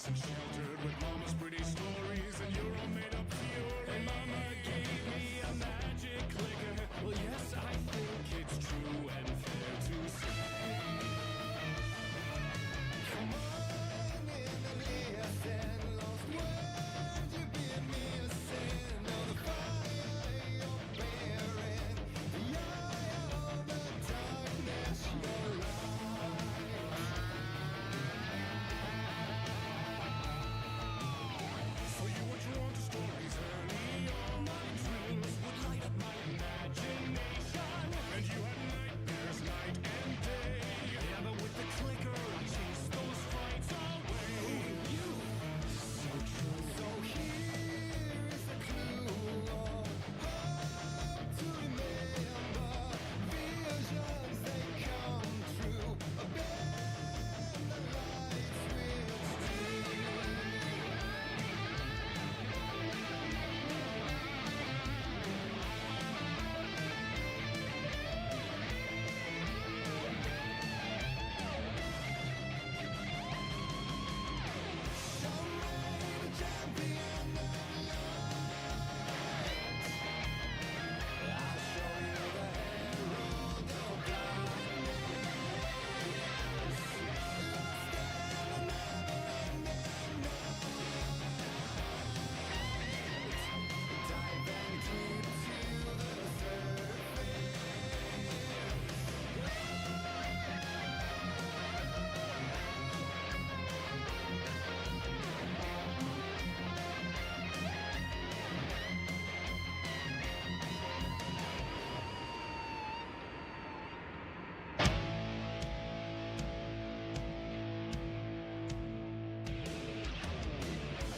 nice and sheltered with mama's pretty stories, and you're all made up fury. And mama gave me a magic clicker. Well, yes, I think it's true and fair to say. Come on in and listen, lost words you've been missing. All the fire you're bearing, the eye of the darkness, your light. So you were drawn to stories early on. My dreams would light up my imagination, and you had nightmares night and day. Yeah, but with the clicker I chased those frights away. You, so true. So here is a clue on how to remember. Visions, they come true. Bend the lights with steel. Show me the champion of light. I'll show you the herald of darkness. Lost in the never-ending night. Diving deep to the surface.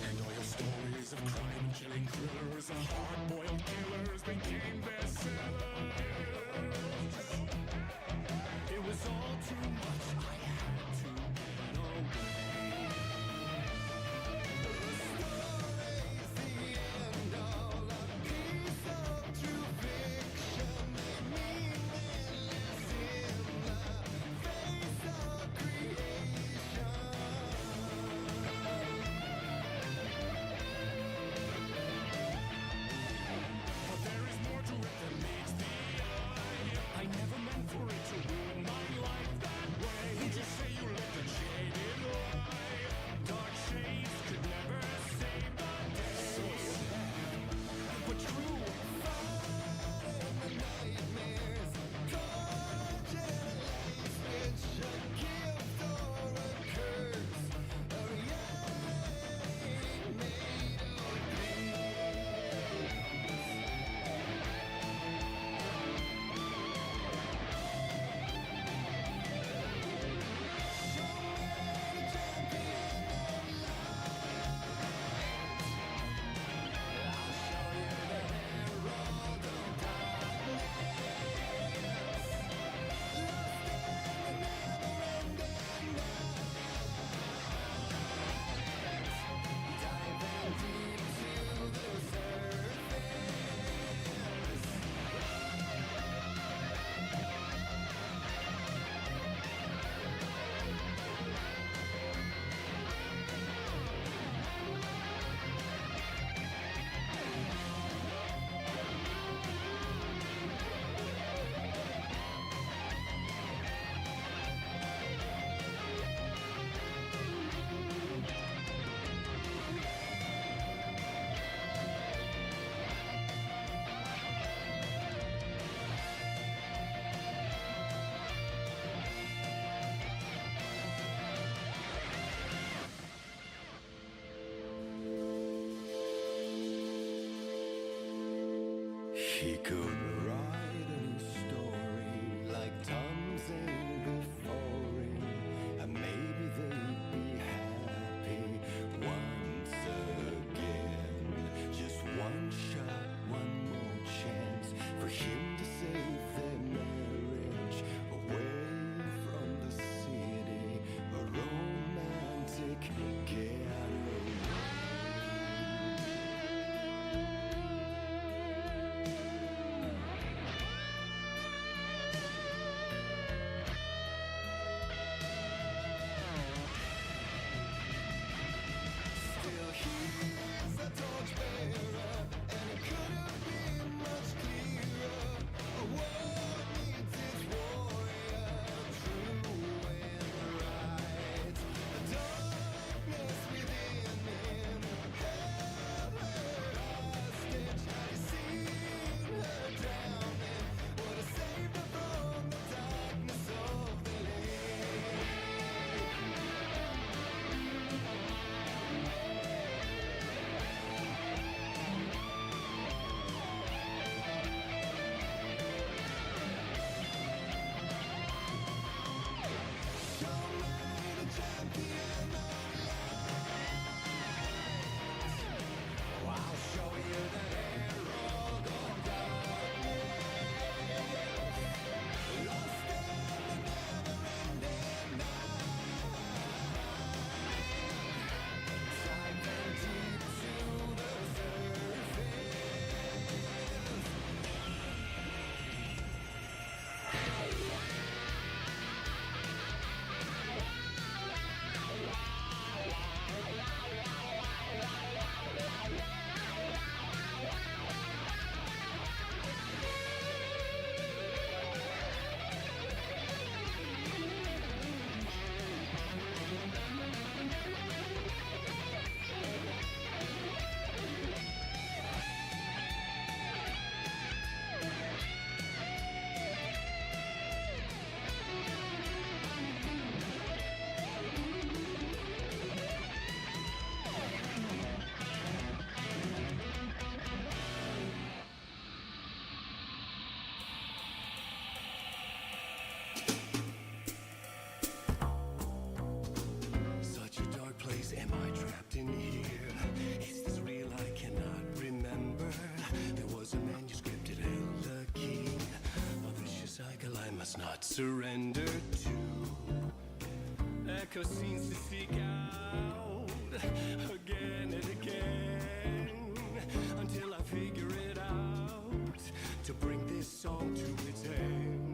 And all your stories of crime and chilling thrillers and hard-boiled killers became bestsellers. It was all too much, I had to get away. The story's the end, all a piece of true fiction. They mean endless in the face of creation. But there is more to it than meets the eye. I never meant for it to ruin my life that way. Would you say you lived a jaded lie? Dark shades could never save the day. So sad, but true. Fire in the nightmares, tortured lights, which a gift or a curse. A reality made of dreams. Show me the champion of light. I'll show you the herald of darkness. Lost in the never-ending night. Diving deep to the surface. He could write any story like Tom's in before him, and maybe they'd be happy once again. Just one shot, one more chance for him to save their marriage away from the city, a romantic getaway. surrender to. Echo seems to seek out again and again until I figure it out to bring this song to its end.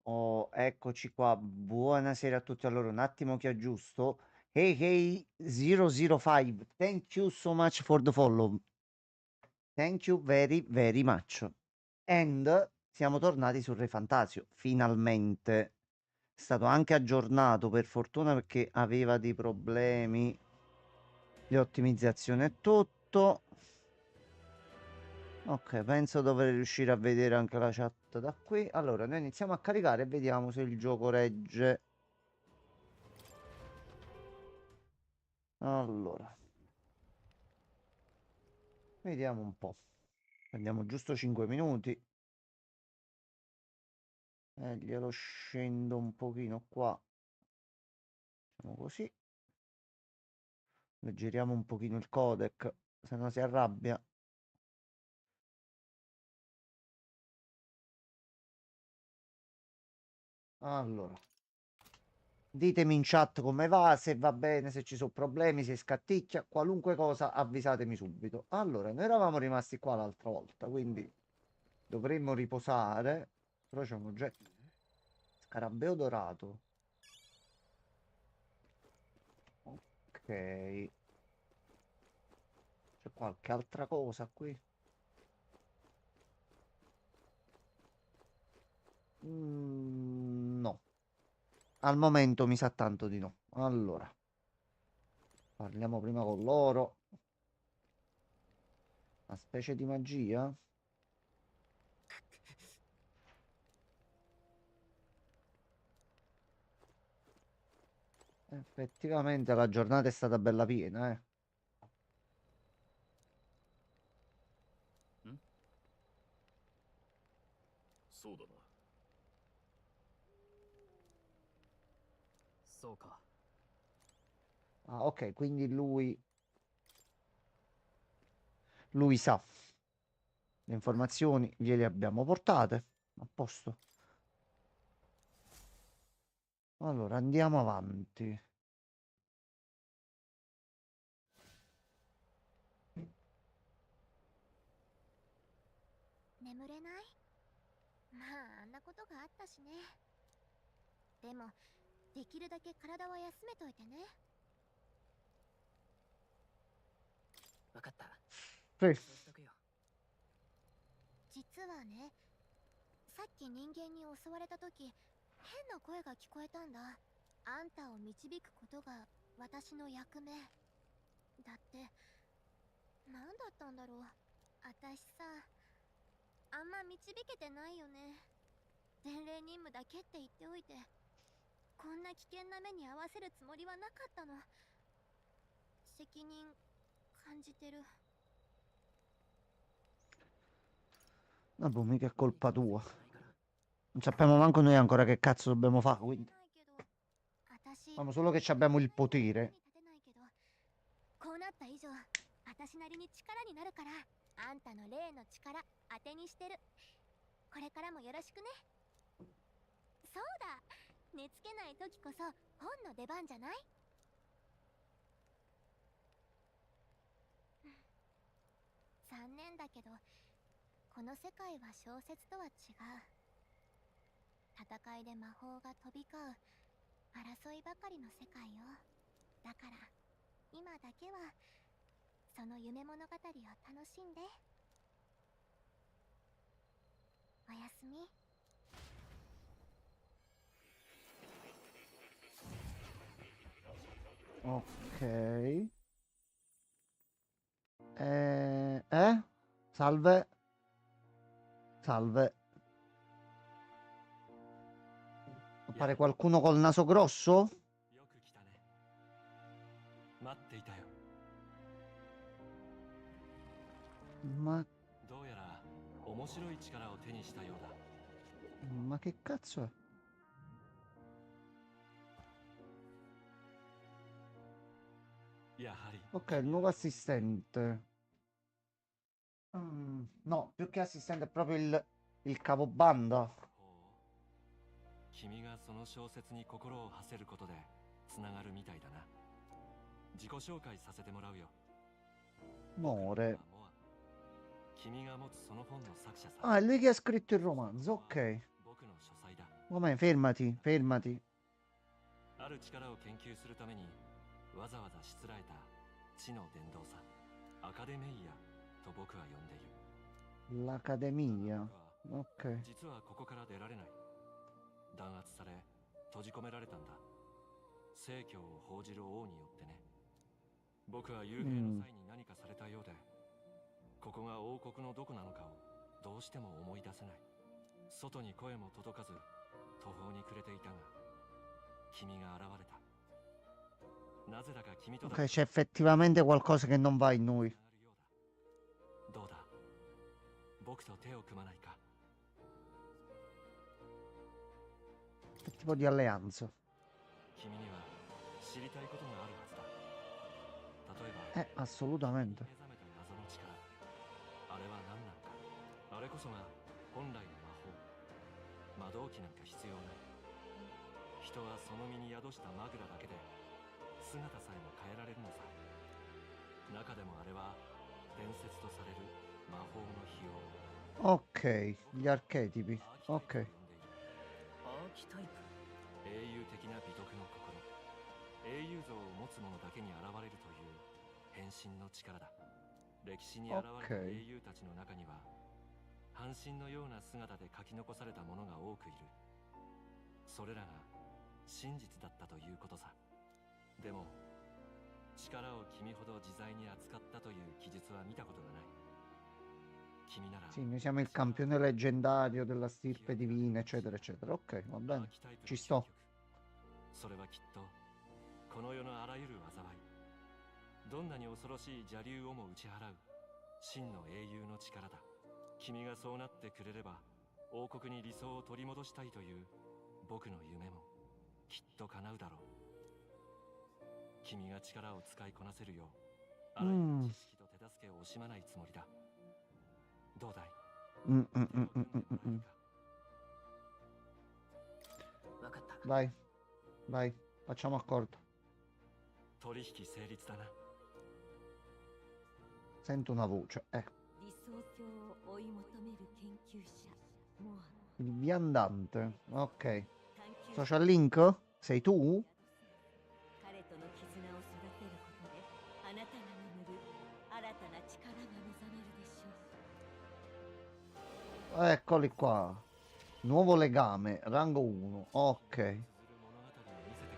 Oh, eccoci qua. Buonasera a tutti. Allora, un attimo che aggiusto. Hey, hey, 005. Thank you so much for the follow. Thank you very, very much. And siamo tornati su Re Fantasio. Finalmente. È stato anche aggiornato per fortuna perché aveva dei problemi di ottimizzazione e tutto. Ok, penso dovrei riuscire a vedere anche la chat da qui. Allora, noi iniziamo a caricare e vediamo se il gioco regge. Allora, vediamo un po'. Prendiamo giusto 5 minuti. Glielo scendo un pochino qua. Facciamo così. Leggeriamo un pochino il codec, se no si arrabbia. Allora, ditemi in chat come va, se va bene, se ci sono problemi, se scatticchia, qualunque cosa avvisatemi subito. Allora, noi eravamo rimasti qua l'altra volta, quindi dovremmo riposare. Però c'è un oggetto. Scarabeo dorato. Ok. C'è qualche altra cosa qui? No. Al momento mi sa tanto di no. Allora, parliamo prima con loro. Una specie di magia? Effettivamente la giornata è stata bella piena, eh. そうだな。そうか。Ah, ok, quindi lui sa. Le informazioni gliele abbiamo portate. A posto. Allora, andiamo avanti. 眠れない？まああんなことがあったしね。でもできるだけ体は休めといてね。わかった。 Sì. そうしとくよ。実はね、さっき人間に襲われた時、変な声が聞こえたんだ。あんたを導くことが私の役目。だって、何だったんだろう。私さ、あんま導けてないよね。伝令任務だけって言っておいて、こんな危険な目に遭わせるつもりはなかったの。責任感じてる。 Ma boh, mica è colpa tua. Non sappiamo manco noi ancora che cazzo dobbiamo fare, quindi. Sappiamo solo che ci abbiamo il potere. こうなった以上、私なりに力になるから、あんたの霊の力当てにしてる。これからもよろしくね。そうだ、寝つけない時こそ本の出番じゃない？念だけど、この世界は小説とは違う。戦いで魔法が飛び交う争いばかりの世界よ。だから今だけはその夢物語を楽しんで。おやすみ。 Ok. Salve. Salve. Appare qualcuno col naso grosso? よく来たね。待っていたよ。 Ma, どうやら面白い力を手にしたようだ。 ma che cazzo è? やはり Ok, il nuovo assistente. No, più che assistente è proprio il capobanda. ほう、君がその小説に心を馳せることでつながるみたいだな。自己紹介させてもらうよ。 More. モア、君が持つその本の作者さ。 Ah, è lui che ha scritto il romanzo. Ok. 僕の書斎だ。 Vabbè, fermati, fermati. ある力を研究するためにわざわざしつらえた知の伝道さ、アカデメイヤと僕は呼んでいる。 L'accademia. 僕は Ok. 実はここから出られない。弾圧され閉じ込められたんだ。正教を報じる王によってね。僕は幽閉の際に何かされたようで、ここが王国のどこなのかをどうしても思い出せない。外に声も届かず途方に暮れていたが、君が現れた。なぜだか君とだ Ok, c'è effettivamente qualcosa che non va in noi. どうだ、僕と手を組まないか。 Che tipo di alleanza? 君には知りたいことがあるはずだ。例えば Assolutamente. 目覚めた謎の力、あれは何なのか。あれこそが本来の魔法。魔導機なんか必要ない。人はその身に宿したマグラだけで姿さえも変えられるのさ。中でもあれは伝説とされる魔法の費用。 Ok, gli archetipi. アーキタイプ Ok. と呼んでいる。アーキタイプ。英雄的な美徳の心、英雄像を持つ者だけに現れるという変身の力だ。歴史に現れた OK 英雄たちの中には半身のような姿で書き残された者が多くいる。それらが真実だったということさ。でも力を君ほど自在に扱ったという記述は見たことがない。君なら Sì, noi siamo il campione leggendario della stirpe divina, eccetera, eccetera. Ok, va ア bene. ーキタイプの Ci 究 sto. 極。それはきっとこの世のあらゆる災い、どんなに恐ろしい邪竜をも打ち払う真の英雄の力だ。君がそうなってくれれば王国に理想を取り戻したいという僕の夢もきっと叶うだろう。君が力を使いこなせるよう、あらゆる知識と手助けを惜しまないつもりだ。どうだい？ Mm, 手 mm, を mm, 組 mm, んで mm, もらえ mm. るか？ わかった。 Vai, vai, facciamo accordo. 取引成立だな。 Sento una voce. 理想郷を追い求める研究者モア Il viandante. Ok. 探求者 Social link? Sei tu? 彼との絆を育てることであなたが眠る新たな力が目覚めるでしょう。 Eccoli qua. Nuovo legame, rango 1. Ok. 綴る物語を見せてくれ。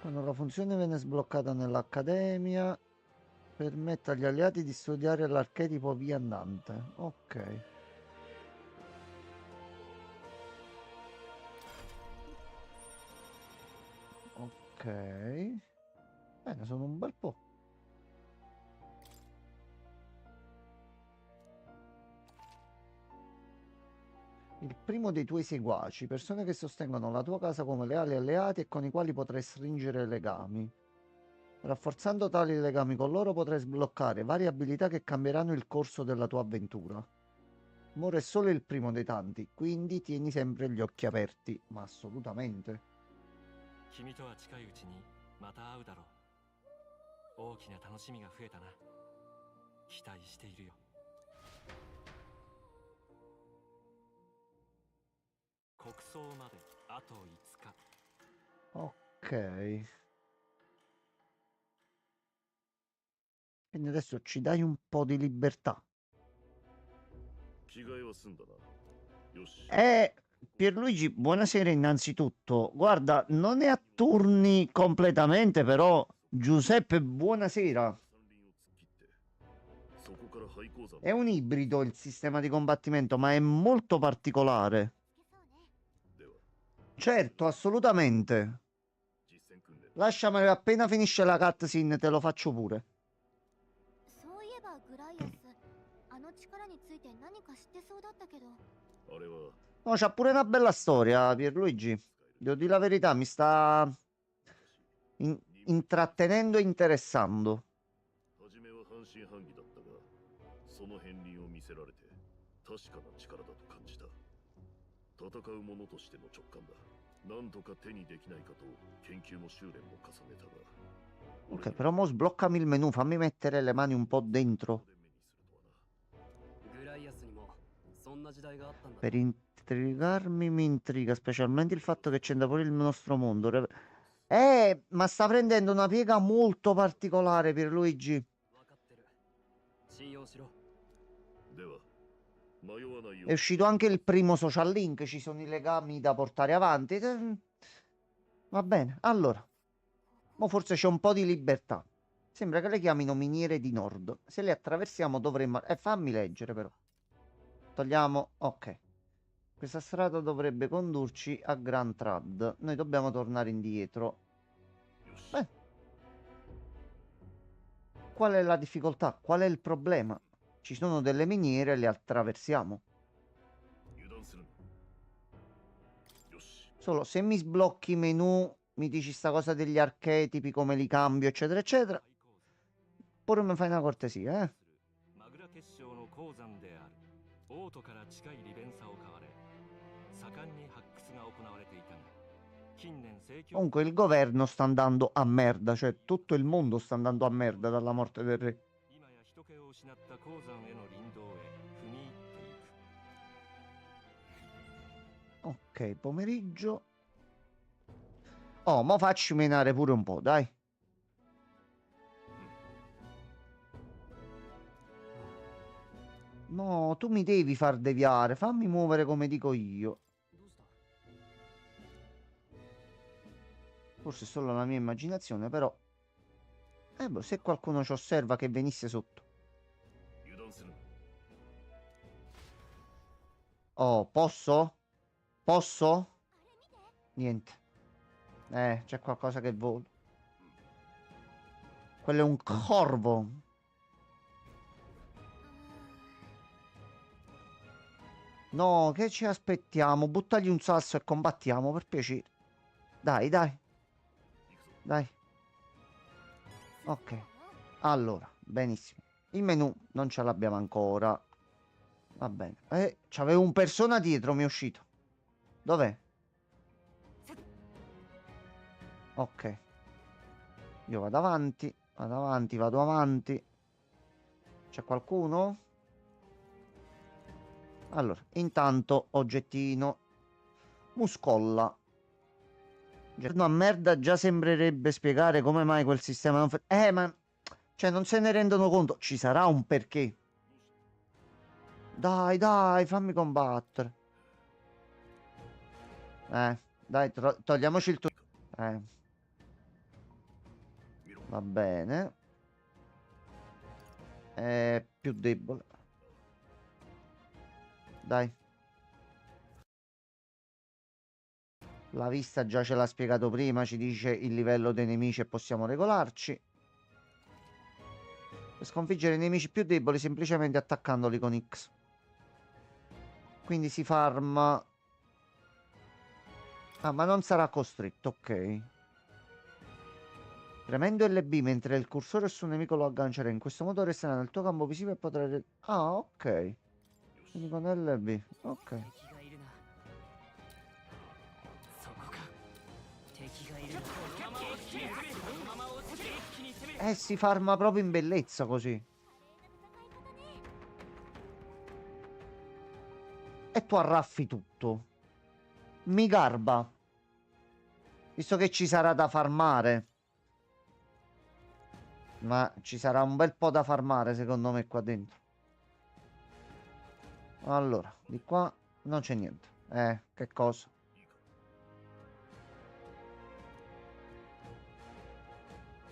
Quando la funzione viene sbloccata nell'accademia, permette agli alleati di studiare l'archetipo viandante. Ok. Ok. Bene, sono un bel po'. Il primo dei tuoi seguaci, persone che sostengono la tua casa come leali alleati e con i quali potrai stringere legami. Rafforzando tali legami con loro potrai sbloccare varie abilità che cambieranno il corso della tua avventura. Moro è solo il primo dei tanti, quindi tieni sempre gli occhi aperti, ma assolutamente. 君とは近いうちにまた会うだろう。大きな楽しみが増えたな。期待しているよ。国葬まであと5日。 Ok. Quindi adesso ci dai un po' di libertà. 着替えは済んだな。よし。 Pierluigi, buonasera innanzitutto. Guarda, non è a turni completamente, però Giuseppe, buonasera. 山林を突っ切って、そこから廃鉱山 È un ibrido il sistema di combattimento, ma è molto particolare. つけそうね。では、 Certo, assolutamente. 実戦訓練。 Lasciamelo appena finisce la cutscene, te lo faccio pure. そういえばグライアス、あの力について何か知ってそうだったけど。あれは、 No, c'ha pure una bella storia, Pierluigi. Devo dire la verità, mi sta intrattenendo e interessando. 初めは半信半疑だったが、その片鱗を見せられて、確かな力だと感じた。戦う者としての直感だ。なんとか手にできないかと研究も修練も重ねたが。 Ok, però mo sbloccami il menu, fammi mettere le mani un po' dentro. グライアスにもそんな時代があったんだ。 Per intrigarmi mi intriga, specialmente il fatto che c'entra pure il nostro mondo. Ma sta prendendo una piega molto particolare, Pierluigi. わかってる。信用しろ。では、迷わないよ È う uscito anche il primo social link, ci sono i legami da portare avanti. Va bene, allora. Mo forse c'è un po' di libertà. Sembra che le chiamino miniere di nord. Se le attraversiamo dovremmo... fammi leggere però. Togliamo... Ok. Questa strada dovrebbe condurci a Grand Trad. Noi dobbiamo tornare indietro. よし。 Beh. Qual è la difficoltà? Qual è il problema? Ci sono delle miniere, le attraversiamo. 油断するな。よし。 Solo se mi sblocchi i menu, mi dici sta cosa degli archetipi, come li cambio, eccetera, eccetera. Pure mi fai una cortesia, eh? マグラ結晶の鉱山である王都から近い利便さを買われ盛んに発掘が行われていたが近年盛況 Comunque il governo sta andando a merda, cioè tutto il mondo sta andando a merda dalla morte del re. 今や人気を失った鉱山への林道へ踏み入っていく Ok, pomeriggio. Oh, mo facci menare pure un po', dai. No, tu mi devi far deviare, fammi muovere come dico io. どうした？ Forse è solo la mia immaginazione, però... boh, se qualcuno ci osserva che venisse sotto. 油断するな。 Oh, posso? Posso? Niente. C'è qualcosa che vola. Quello è un corvo. No, che ci aspettiamo? Buttagli un sasso e combattiamo, per piacere. Dai, dai. Dai. Ok. Allora, benissimo. Il menu non ce l'abbiamo ancora. Va bene. C'avevo un persona dietro, mi è uscito. Dov'è? Ok. Io vado avanti, vado avanti, vado avanti. C'è qualcuno? Allora, intanto, oggettino. Muscolla. No, a merda già sembrerebbe spiegare come mai quel sistema non fa... ma... Cioè, non se ne rendono conto. Ci sarà un perché. Dai, dai, fammi combattere. Dai, togliamoci il... Va bene. Più debole. Dai. La vista già ce l'ha spiegato prima, ci dice il livello dei nemici e possiamo regolarci. Per sconfiggere i nemici più deboli semplicemente attaccandoli con X. Quindi si farma... Ah, ma non sarà costretto, ok. Premendo LB mentre il cursore su un nemico lo aggancerà. In questo modo resterà nel tuo campo visivo e potrai... Ah, ok. Quindi con LB, ok. 敵がいるな。そこか。敵がいるな。このまま落ちてこのまま落ちて一気に攻める。 Si farma proprio in bellezza così. E tu arraffi tutto. mi garba. Visto che ci sarà da farmare. Ma ci sarà un bel po' da farmare secondo me qua dentro. Allora, di qua non c'è niente. Che cosa?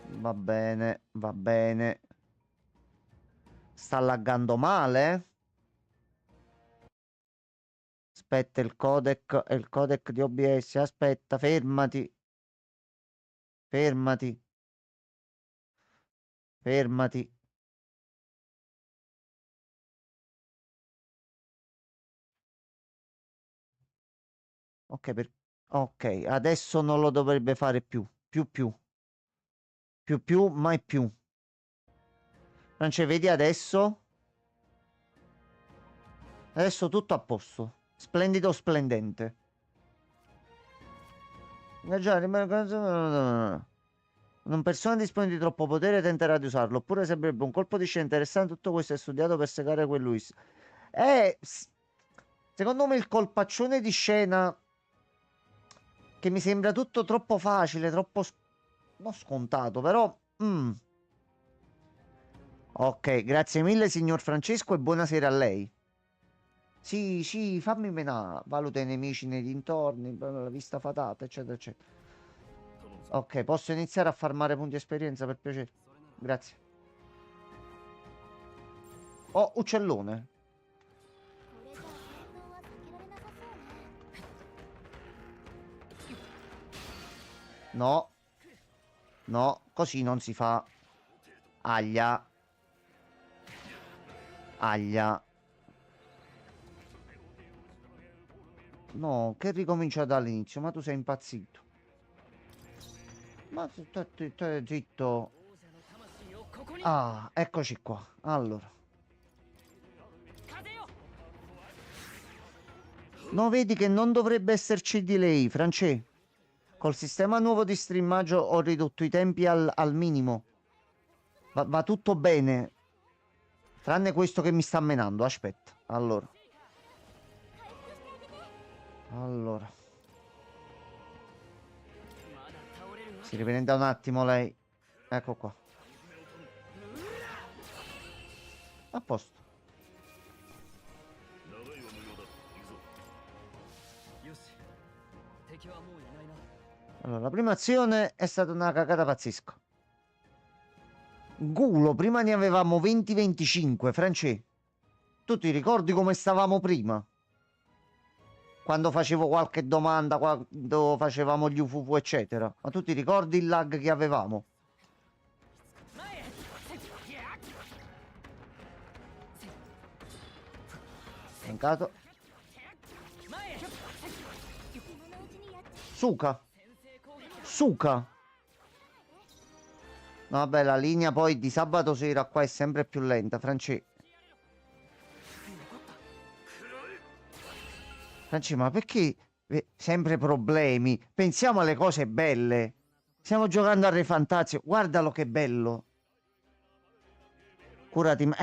Va bene, va bene. Sta laggando male? Aspetta il codec, è il codec di OBS. Aspetta, fermati. Fermati. Fermati. Ok, ok, adesso non lo dovrebbe fare più. Più, mai più. France, vedi adesso? Adesso tutto a posto. Splendido, splendente. Ingaggiare, una persona dispone di troppo potere tenterà di usarlo. Oppure servirebbe un colpo di scena interessante. Tutto questo è studiato per segare quel Luis. Secondo me il colpaccione di scena che mi sembra tutto troppo facile, troppo non scontato, però ok, grazie mille signor Francesco e buonasera a lei. Sì, sì, fammi menare, valuta i nemici nei dintorni, la vista fatata, eccetera, eccetera. Ok, posso iniziare a farmare punti esperienza per piacere? Grazie. Oh, uccellone. これじゃ戦闘は避けられなさそうね。 No. No, così non si fa. Aglia. Aglia. No, che ricomincia dall'inizio, ma tu sei impazzito. Ma zitto. 王者の魂をここに Ah, eccoci qua. Allora. 風よ No, vedi che non dovrebbe esserci delay, Francè. Col sistema nuovo di streamaggio ho ridotto i tempi al minimo. Va tutto bene. Tranne questo che mi sta menando. Aspetta. Allora. Allora. まだ倒れるわ Si riprenda un attimo lei. Ecco qua. A posto. よし敵はもういないな Allora, la prima azione è stata una cagata pazzesca. Gulo, prima ne avevamo 20-25, Francè. Tu ti ricordi come stavamo prima? Quando facevo qualche domanda, quando facevamo gli UFU, eccetera. Ma tu ti ricordi il lag che avevamo? 前へ Mancato. 前へ 今のうちにやっちゃ Suka. 先制攻撃 Suka. No, vabbè, la linea poi di sabato sera qua è sempre più lenta, Francè. Francesco, ma perché sempre problemi? Pensiamo alle cose belle. Stiamo giocando a Re Fantazio. Guardalo che bello. Curati. Ma...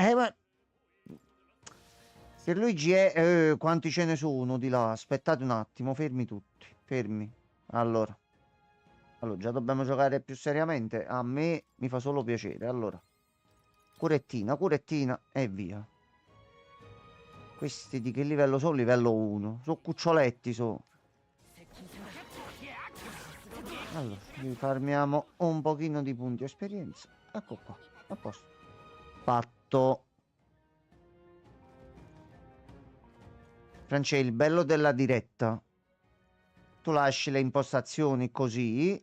Per Luigi è... quanti ce ne sono di là? Aspettate un attimo, fermi tutti. Fermi. Allora, già dobbiamo giocare più seriamente. A me mi fa solo piacere. Allora, curettina e via. Questi di che livello sono? Livello 1. Sono cuccioletti, sono. 接近戦だ Allora, risparmiamo un pochino di punti esperienza. Ecco qua, a posto. Fatto. France, il bello della diretta. Tu lasci le impostazioni così,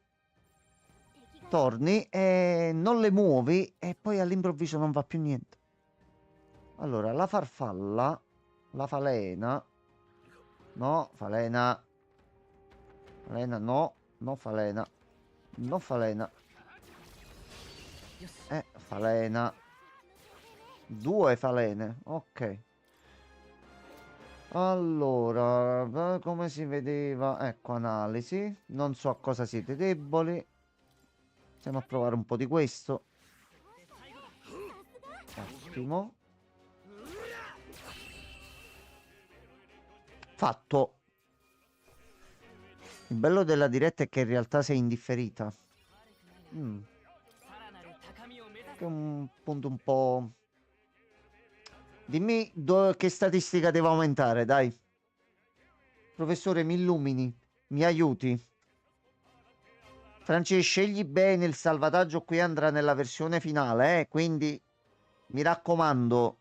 敵が torni e non le muovi e poi all'improvviso non va più niente. Allora, la farfalla, la falena. No, falena. Falena, no. No, falena. No, falena. Falena. Due falene. Ok. Allora, come si vedeva? Ecco, analisi. Non so a cosa siete deboli. Iniziamo a provare un po' di questo. Ottimo. Fatto. Il bello della diretta è che in realtà sei indifferita. Mm, さらなる高みを目指す che è un punto un po'... Dimmi che statistica devo aumentare, dai. Professore, mi illumini, mi aiuti. Francesco, scegli bene il salvataggio, qui andrà nella versione finale, quindi mi raccomando,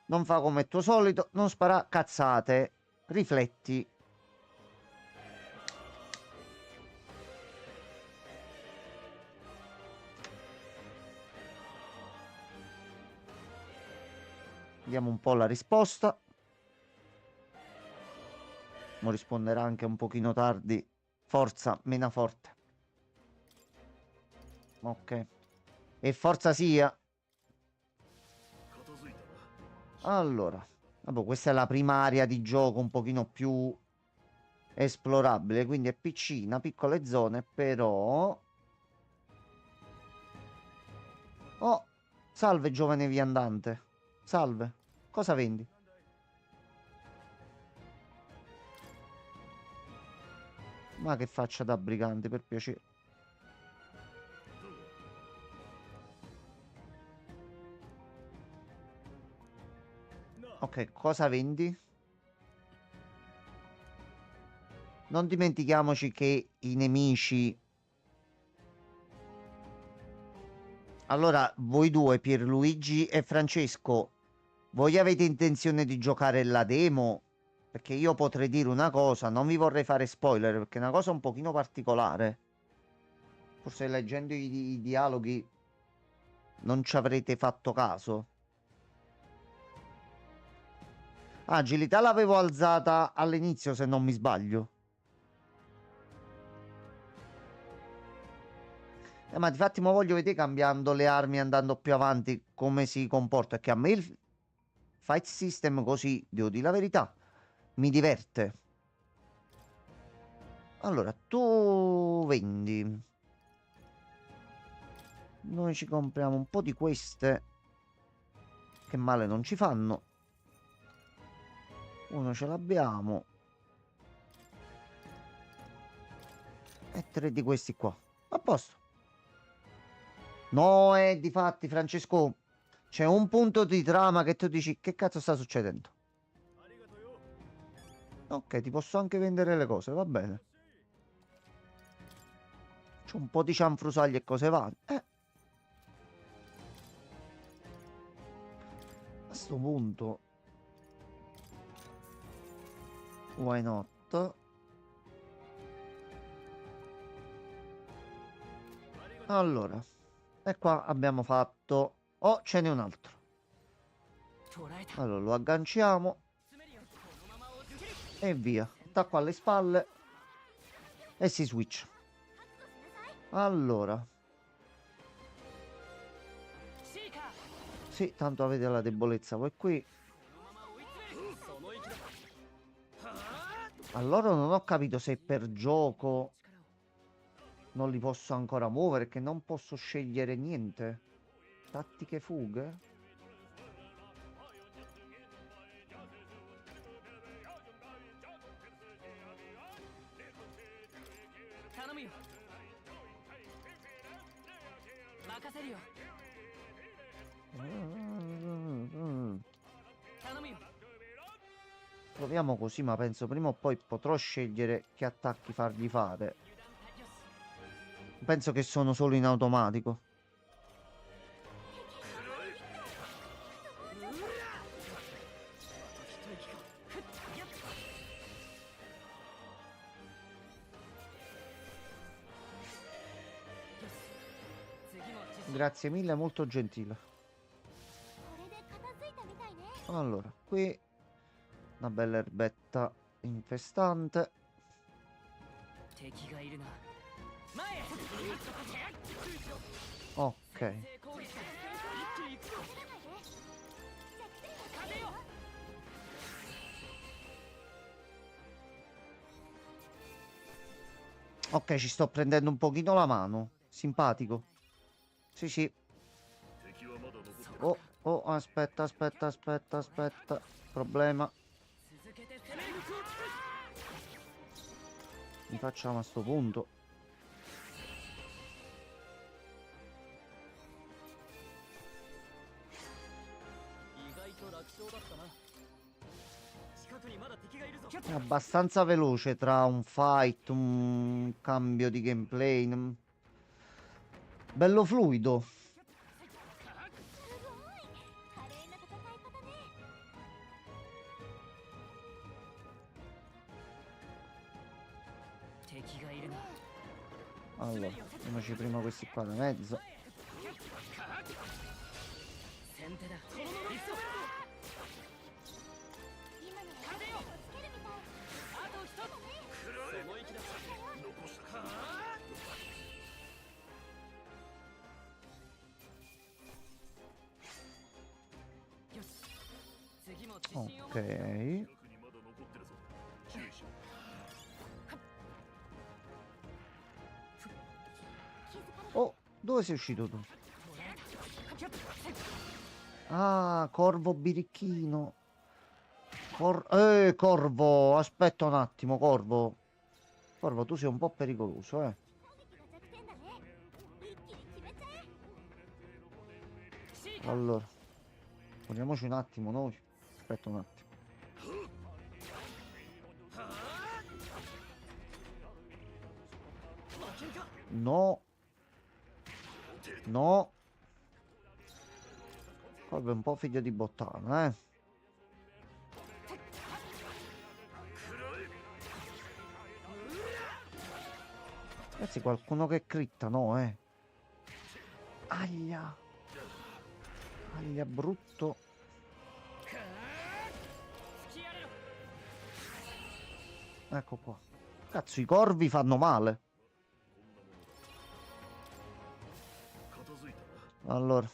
non fa come il tuo solito, non spara cazzate, rifletti. Vediamo un po' la risposta. Mo risponderà anche un pochino tardi. Forza, mena forte. Ok. E forza sia. Allora. Vabbè, questa è la prima area di gioco un pochino più esplorabile. Quindi è piccina, piccole zone, però... Oh, salve giovane viandante. Salve. Cosa vendi? Ma che faccia da brigante, per piacere. Ok, cosa vendi? Non dimentichiamoci che i nemici... Allora, voi due, Pierluigi e Francesco, voi avete intenzione di giocare la demo? Perché io potrei dire una cosa, non vi vorrei fare spoiler, perché è una cosa un pochino particolare. Forse leggendo i dialoghi non ci avrete fatto caso. Agilità l'avevo alzata all'inizio, se non mi sbaglio. Ma difatti mo voglio vedere cambiando le armi, andando più avanti, come si comporta. Che a me il fight system così, devo dire la verità, mi diverte. Allora, tu vendi. Noi ci compriamo un po' di queste, che male non ci fanno. Uno ce l'abbiamo. E 3 di questi qua. A posto. No, difatti, Francesco, c'è un punto di trama che tu dici, che cazzo sta succedendo? Ok, ti posso anche vendere le cose, va bene. C'ho un po' di cianfrusaglie e cose varie. A sto punto... Why not? Allora, e qua abbiamo fatto... Oh, ce n'è un altro. 捉えた Allora, lo agganciamo 詰めるよこのまま落ちる e via. Attacco alle spalle e si switch. Allora, シーカー sì, tanto avete la debolezza voi qui. このまま追い詰めるその意気だはあ Allora non ho capito se per gioco 力を non li posso ancora muovere, che non posso scegliere niente. Tattiche fughe? 頼むよ任せるよ Mm. 頼むよ Proviamo così, ma penso prima o poi potrò scegliere che attacchi fargli fare. 油断大よし Penso che sono solo in automatico. Grazie mille, molto gentile. これで片付いたみたいね。 Allora, qui una bella erbetta infestante. 敵がいるな前へ Ok. 先制攻撃だ一気に行くぞ風よ Ok, ci sto prendendo un pochino la mano. Simpatico. Sì, sì. Oh, oh, aspetta, aspetta, aspetta, aspetta. Problema. 続けて攻める Mi facciamo a sto punto. 意外と楽勝だったな。近くにまだ敵がいるぞ。 È abbastanza veloce tra un fight, un cambio di gameplay. Bello fluido. 華麗な戦い方ね。 敵がいるな。 Allora, facciamoci prima questi qua da mezzo. 先手だ。行くぞ。今のは風をつけるみたい。あと一つ。その息だ。残したか。よし。次も自信を持って。 Ok. 近くにまだ残ってるぞ。注意しろ。 Oh, dove sei uscito tu? 捕らえた。 Ah, corvo birichino. Corvo, aspetta un attimo, Corvo. Corvo, tu sei un po' pericoloso, eh. 攻撃が弱点だね。一気に決めちゃえ。 Allora, poniamoci un attimo noi. Aspetta un attimo. No. No. Corvo è un po' figlio di bottana, eh. Ragazzi, qualcuno che critta, no, eh. Aia. Aia, brutto. 突きやれろ。 Ecco qua. Cazzo, i corvi fanno male. 片付いたな。 Allora.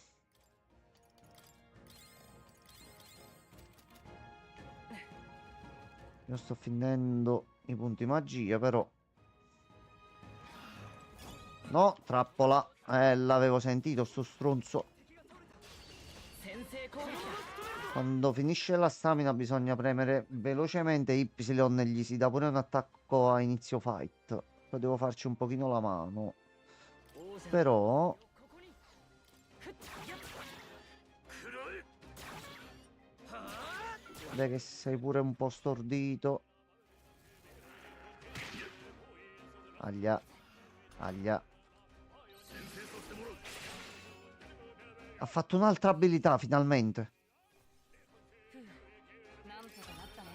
Io sto finendo i punti magia, però. No, trappola. L'avevo sentito, sto stronzo. 先制攻撃だ。 Quando finisce la stamina bisogna premere velocemente Y e gli si dà pure un attacco a inizio fight. Poi devo farci un pochino la mano. 王者。 Però ここに。ふっ。やっ。 Dai che sei pure un po' stordito. Aglia. Aglia. Ha fatto un'altra abilità finalmente. なんとかなったね。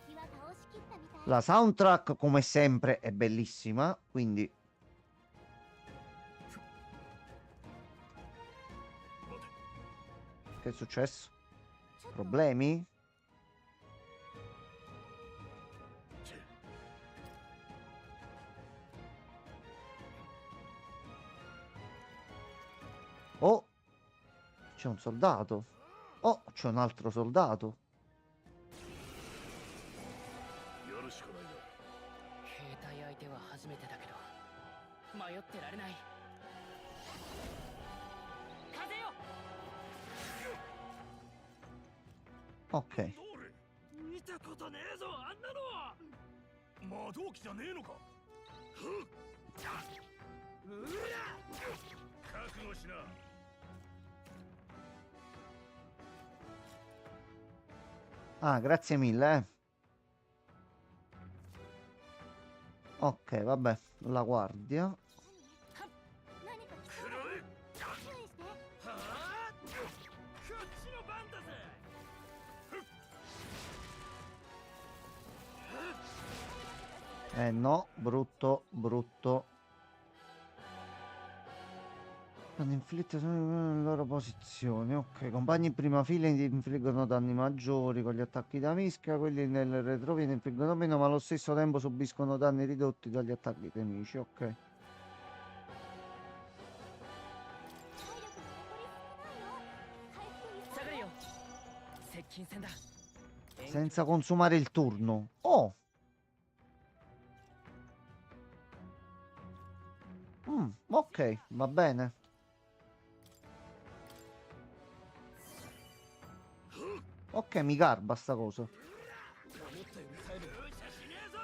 敵は倒しきったみたい。 La soundtrack come sempre è bellissima. Quindi che è successo? Problemi? Oh, c'è un soldato. Oh, c'è un altro soldato. やるしかないな。兵隊相手は初めてだけど迷ってられない。風よ。 Ok. どれ。見たことねえぞ、あんなの。魔導機じゃねえのか。ふっ。うら。覚悟しな。 Ah, grazie mille, eh. Ok, vabbè, la guardia. 何か来そうだよ。注意して。はあ。こっちの番だぜ。 No, brutto, brutto. Quando inflitte le loro posizioni. Ok, compagni in prima fila infliggono danni maggiori con gli attacchi da mischia, quelli nel retrovia infliggono meno, ma allo stesso tempo subiscono danni ridotti dagli attacchi nemici. Ok. 体力残り少ないよ。回復急いで。下がれよ。接近戦だ。 Senza consumare il turno. Oh! Ok, va bene. Ok, mi garba sta cosa. 思ったより耐える。容赦しねえぞ。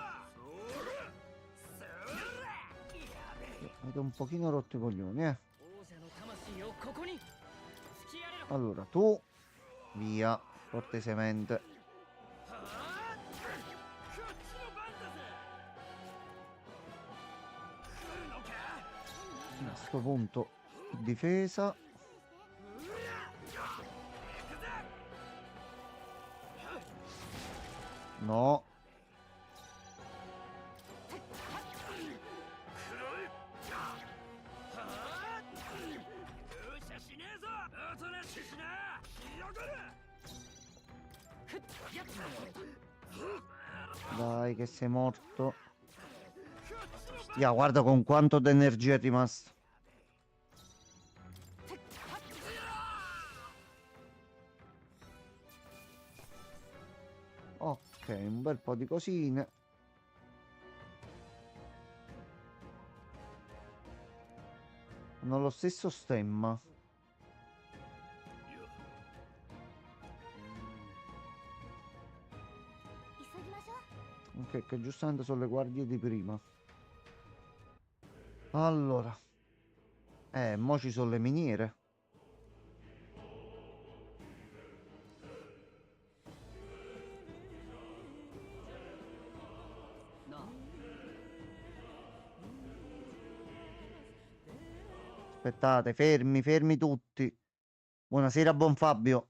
avete un pochino rotto i coglioni, eh. 王者の魂をここに突きやれろ Allora, tu via, cortesemente. はあこっちの番だぜ来るのか A sto punto, difesa. No. 容赦しねえぞおとなしくしな来やがれふっやっ Dai, che sei morto. Ya, guarda con quanto d'energia è rimasto. Ok, un bel po' di cosine. Hanno lo stesso stemma. Ok, che giustamente sono le guardie di prima. Allora. Mo ci sono le miniere. No Aspettate, fermi, fermi tutti. Buonasera, buon Fabio.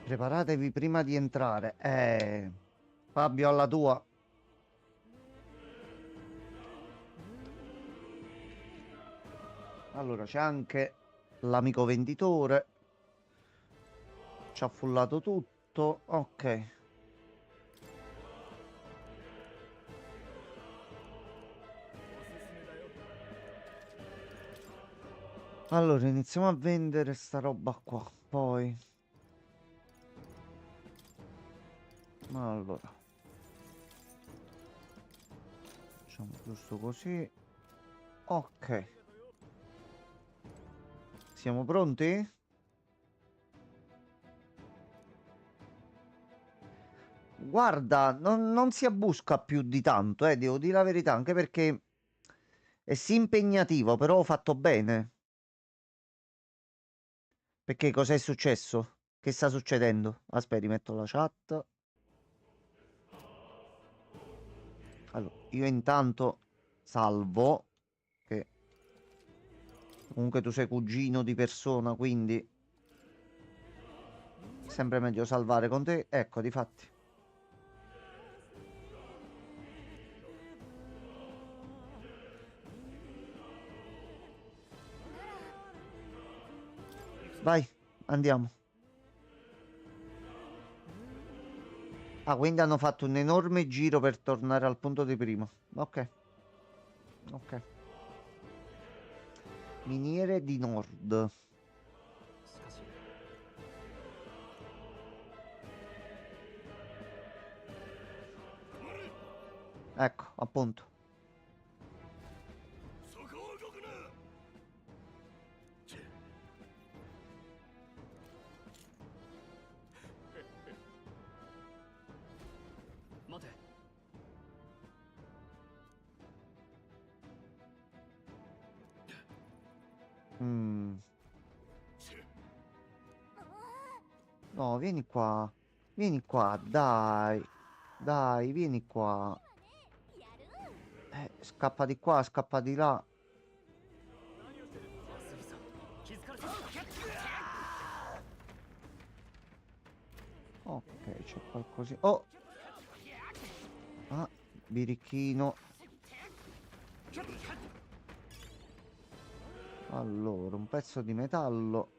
Preparatevi prima di entrare. Fabio, alla tua. Allora, c'è anche l'amico venditore. Ci ha fullato tutto. Ok. Allora, iniziamo a vendere sta roba qua. Poi. Allora. Facciamo giusto così. Ok. Siamo pronti? Guarda, non si abbusca più di tanto, devo dire la verità, anche perché è sì impegnativo, però ho fatto bene. Perché cos'è successo? Che sta succedendo? Aspetta, rimetto la chat. Allora, io intanto salvo, che comunque tu sei cugino di persona, quindi sempre meglio salvare con te. Ecco, difatti. Vai, andiamo. Ah, quindi hanno fatto un enorme giro per tornare al punto di prima. Ok. Ok. Miniere di Nord. しかし Ecco, appunto. そこを動くな 待て Mm. No, vieni qua. Vieni qua, dai. Dai, vieni qua. Scappa di qua, scappa di là. 安井さん気づかれた Ok, c'è qualcosa. Oh! Ah, birichino. Allora, un pezzo di metallo.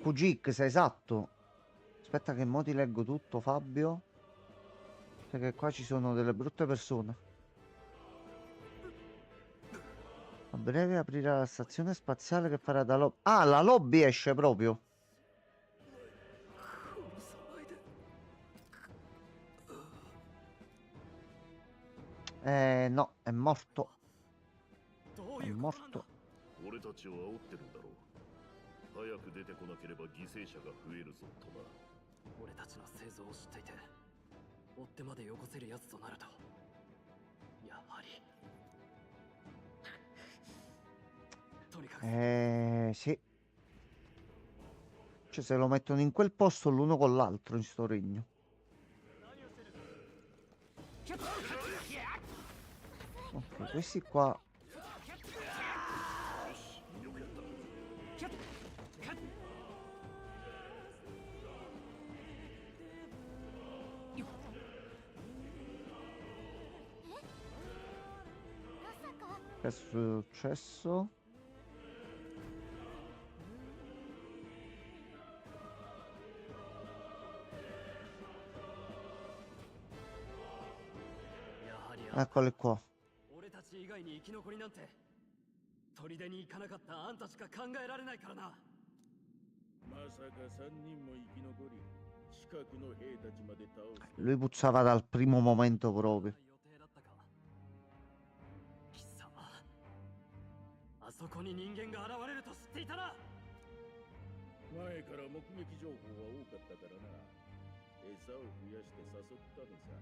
QGX, esatto. Aspetta che mo ti leggo tutto, Fabio. Perché qua ci sono delle brutte persone. A breve aprirà la stazione spaziale che farà da lobby. Ah, la lobby esce proprio. No, è morto. どう È いうことなんだ morto. 俺たちを煽ってるんだろう早く出てこなければ犠牲者が増えるぞとな。俺たちの製造を知っていて追ってまでよこせるやつとなるとやはりとにかく Sì. Cioè, se lo mettono in quel posto l'uno con l'altro in sto regno. Ok, questi qua. よくやった。まさか Che è successo? やはり Eccoli qua. 俺たち以外に生き残りなんて砦に行かなかったあんたしか考えられないからな。まさか3人も生き残り、近くの兵たちまで倒す。 Lui puzzava dal primo momento proprio. 予定だったか。貴様、あそこに人間が現れると知っていたな。前から目撃情報は多かったからな。餌を増やして誘ったのさ。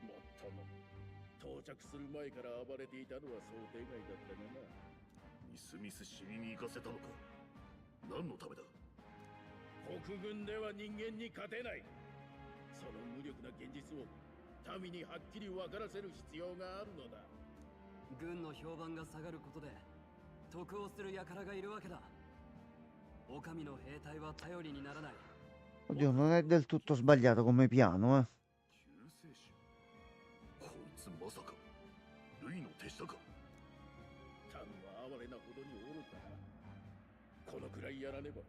もっとも、到着する前から暴れていたのは想定外だったがな。みすみす死に行かせたのか。何のためだ。国軍では人間に勝てない。その無力な現実を民にはっきり分からせる必要があるのだ。軍の評判が下がることで得をする輩がいるわけだ。狼の兵隊は頼りにならない。 Oddio, non è del tutto sbagliato come piano, eh. 救世主。こいつまさかルイの手下か。民は哀れなほどに愚かだ。このくらいやらねば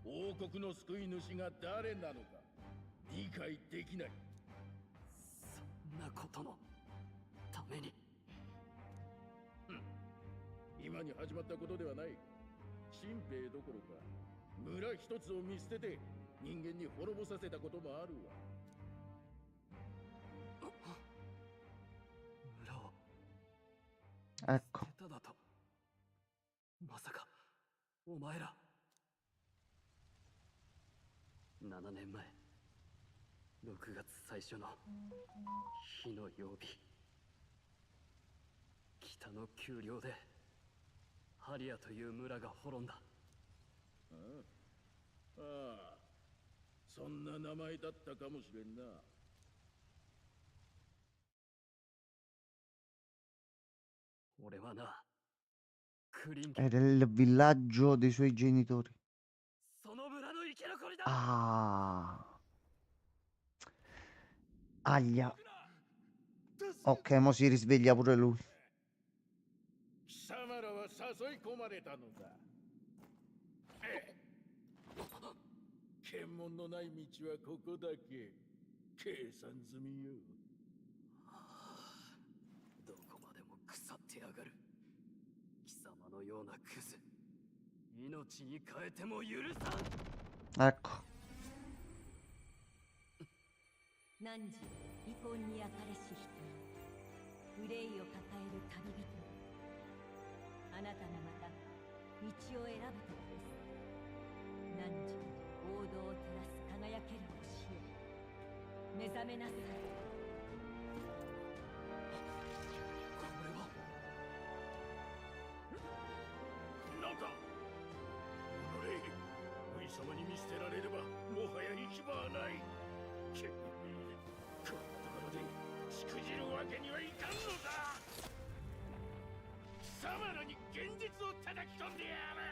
王国の救い主が誰なのか理解できない。そんなことのために。今に始まったことではない。新兵どころか村一つを見捨てて人間に滅ぼさせたこともあるわ。村を Ecco. 捨てただと。まさかお前ら。7年前6月最初の火の曜日、北の丘陵でハリアという村が滅んだ。ああ、そんな名前だったかもしれんな。俺はな、クリン Era il villaggio dei suoi genitori. その村の生き残りだ。 Ah. Aglia. Ok, mo si risveglia pure lui. 貴様らは誘い込まれたのだ。検問のない道はここだけ。計算済みよ。どこまでも腐ってやがる。貴様のようなクズ、命に変えても許さん。 Ecco. 汝遺恨に焼かれし人、憂いを抱える旅人、あなたもまた道を選ぶ時です。汝王道を照らす輝ける星よ、目覚めなさい。これはなんだ。おのれ、上様に見捨てられればもはや行き場はない。こんなところでしくじるわけにはいかんのだ。貴様らに現実を叩き込んでやる。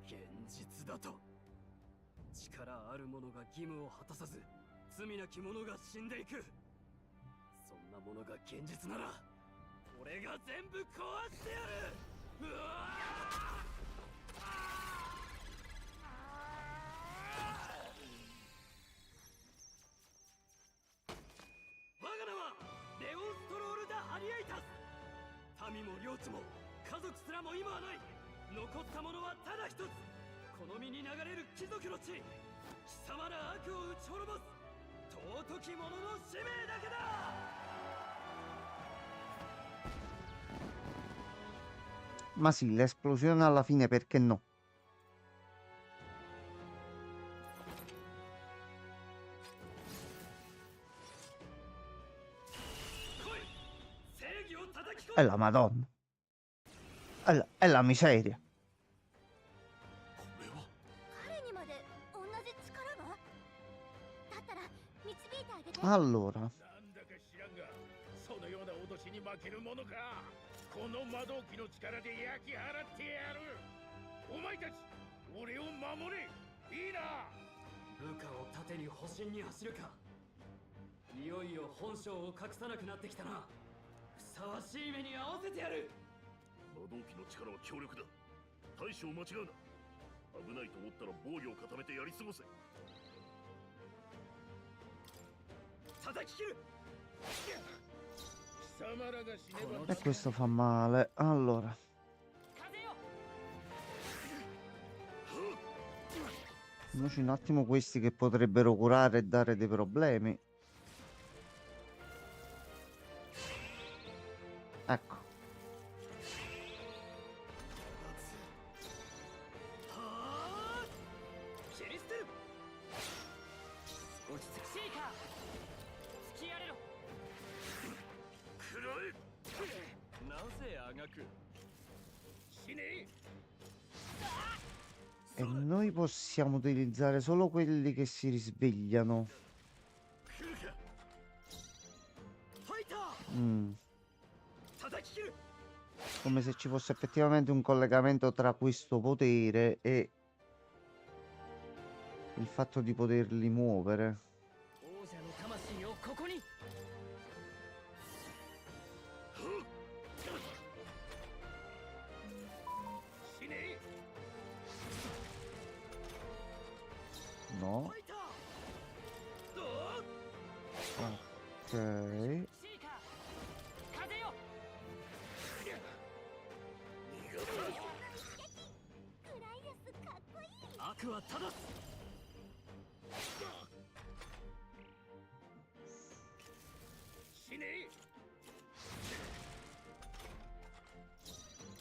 現実だと。力ある者が義務を果たさず、罪なき者が死んでいく。そんなものが現実なら俺が全部壊してやる。うわ我が名はレオンストロール・ダ・ハリエイタス。民も領地も家族すらも今はない。残ったものはただ一つ、この身に流れる貴族の血。貴様ら悪を打ち滅ぼす尊き者の使命だけだ。Ma sì, l'esplosione alla fine, perché no? 来い正義を叩き込 È む la Madonna. È la miseria. これは彼にまで同じ力が？だったら導いてあげて。 Allora, なんだか知らんが、そのような脅しに負けるものか。この魔導機の力で焼き払ってやる。お前たち、俺を守れ。いいな。部下を盾に保身に走るか。いよいよ本性を隠さなくなってきたな。ふさわしい目に合わせてやる。魔導機の力は強力だ。大将間違うな。危ないと思ったら防御を固めてやり過ごせ。叩き切る。貴様らが死ねば e questo fa male. Allora, 風よ。 vediamoci un attimo questi che potrebbero curare e dare dei problemi. Ecco. はあ。切り捨てる。落ち着く。シーカー。突きやれろ。くらえ。なぜあがく。死ね。 E noi possiamo utilizzare solo quelli che si risvegliano. 来るか。ファイター。 Mm, 叩き切る。 come se ci fosse effettivamente un collegamento tra questo potere e il fatto di poterli muovere. 王者の魂をここに。死ね。 No? ファイター。どう。 Ok. シーカー。風よ。グライアスかっこいい。悪は正す。死ね。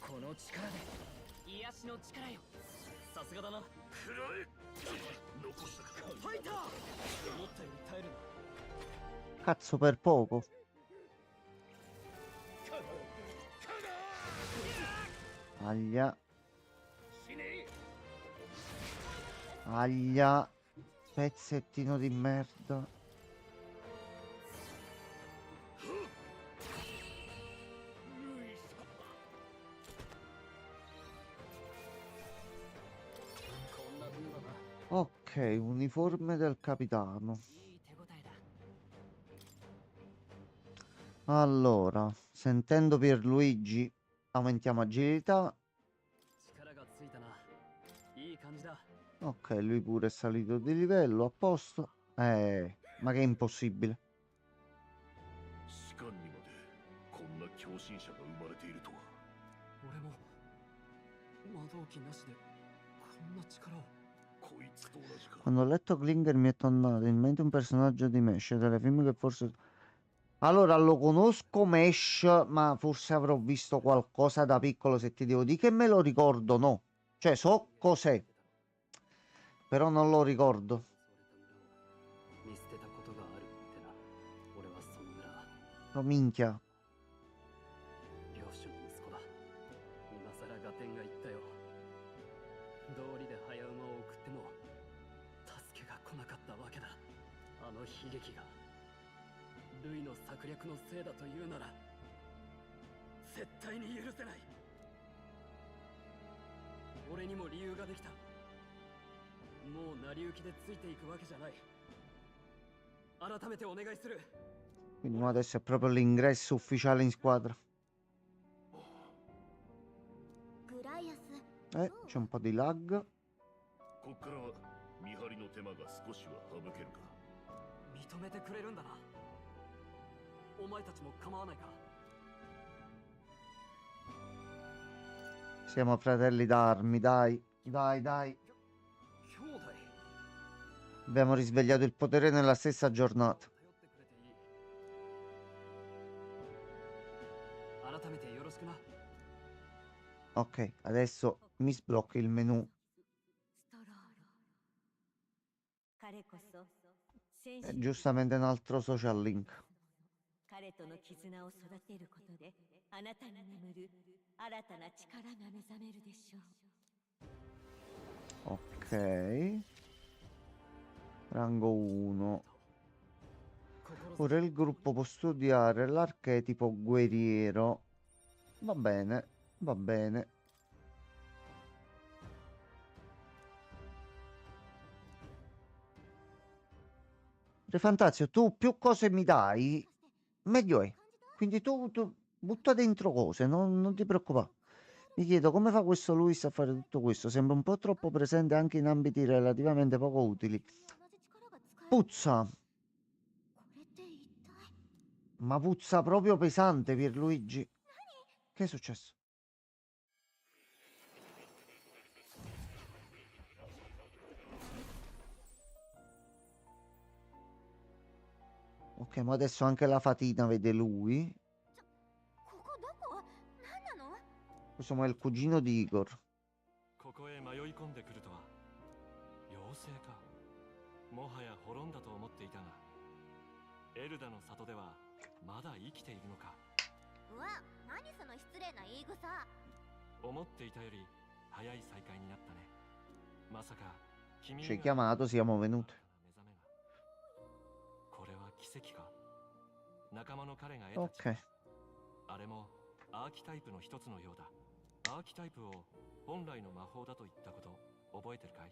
この力で癒しの力よ。さすがだな。くらえ。残したか。ファイター。思ったより耐えるな。 Cazzo, per poco. Aglia. 死ね。 Aglia. Pezzettino di merda. こんな分だな。 Ok, uniforme del capitano. いい手応えだ。 Allora, sentendo Pierluigi, aumentiamo agilità. 力がついたな。いい感じだ。 Ok, lui pure è salito di livello, a posto. Ma che è impossibile. 士官にまでこんな狂信者が生まれているとは。俺も魔導機なしでこんな力を。こいつと同じか。 Quando ho letto Klinger mi è tornato in mente un personaggio di Mesh, telefilm che forse... Allora, lo conosco Mesh, ma forse avrò visto qualcosa da piccolo, se ti devo dire che me lo ricordo, no. Cioè, so cos'è, però non lo ricordo. 見捨てたことがあるってな。俺はその村。 Oh, minchia. 領主の息子だ。今さら合点が言ったよ。道理で早馬を送っても助けが来なかったわけだ。あの悲劇がルイの策略のせいだというなら絶対に許せない。俺にも理由ができた。もう成り行きでついていくわけじゃない。改めてお願いする。 Quindi mo adesso è proprio l'ingresso ufficiale in squadra. グライアス。 C'è un po' di lag. こっからは見張りの手間が少しは省けるか。認めてくれるんだな。お前たちも構わないか。 Siamo fratelli d'armi, dai. Dai, dai. 兄弟。 Abbiamo risvegliato il potere nella stessa giornata. 頼ってくれていい。改めてよろしくな。Ok, adesso mi sblocca il menu. ストロール彼こそ戦士の Giustamente un altro social link. 彼との絆を育てることであなたに眠る新たな力が目覚めるでしょう Ok. Rango 1. Ora il gruppo può studiare l'archetipo guerriero. Va bene, va bene. Re Fantazio, tu più cose mi dai, meglio è. Quindi tu butta dentro cose, non ti preoccupare. Mi chiedo come fa questo Luis a fare tutto questo. Sembra un po' troppo presente anche in ambiti relativamente poco utili. 同じ力が使える Puzza, これって一体 ma puzza proprio pesante, Pierluigi. Che è successo? Ok, ma adesso anche la fatina vede lui. ここどこ何なの Questo ma è il cugino di Igor. ここへ迷い込んでくるとは妖精か。もはや滅んだと思っていたが、エルダの里ではまだ生きているのか。うわ何その失礼な言い草思っていたより早い再会になったね。まさか君 Ci hai が chiamato, siamo venuti. 目覚めが。これは奇跡か。仲間の彼が得た Ok. あれもアーキタイプの一つのようだ。アーキタイプを本来の魔法だと言ったこと覚えてるかい？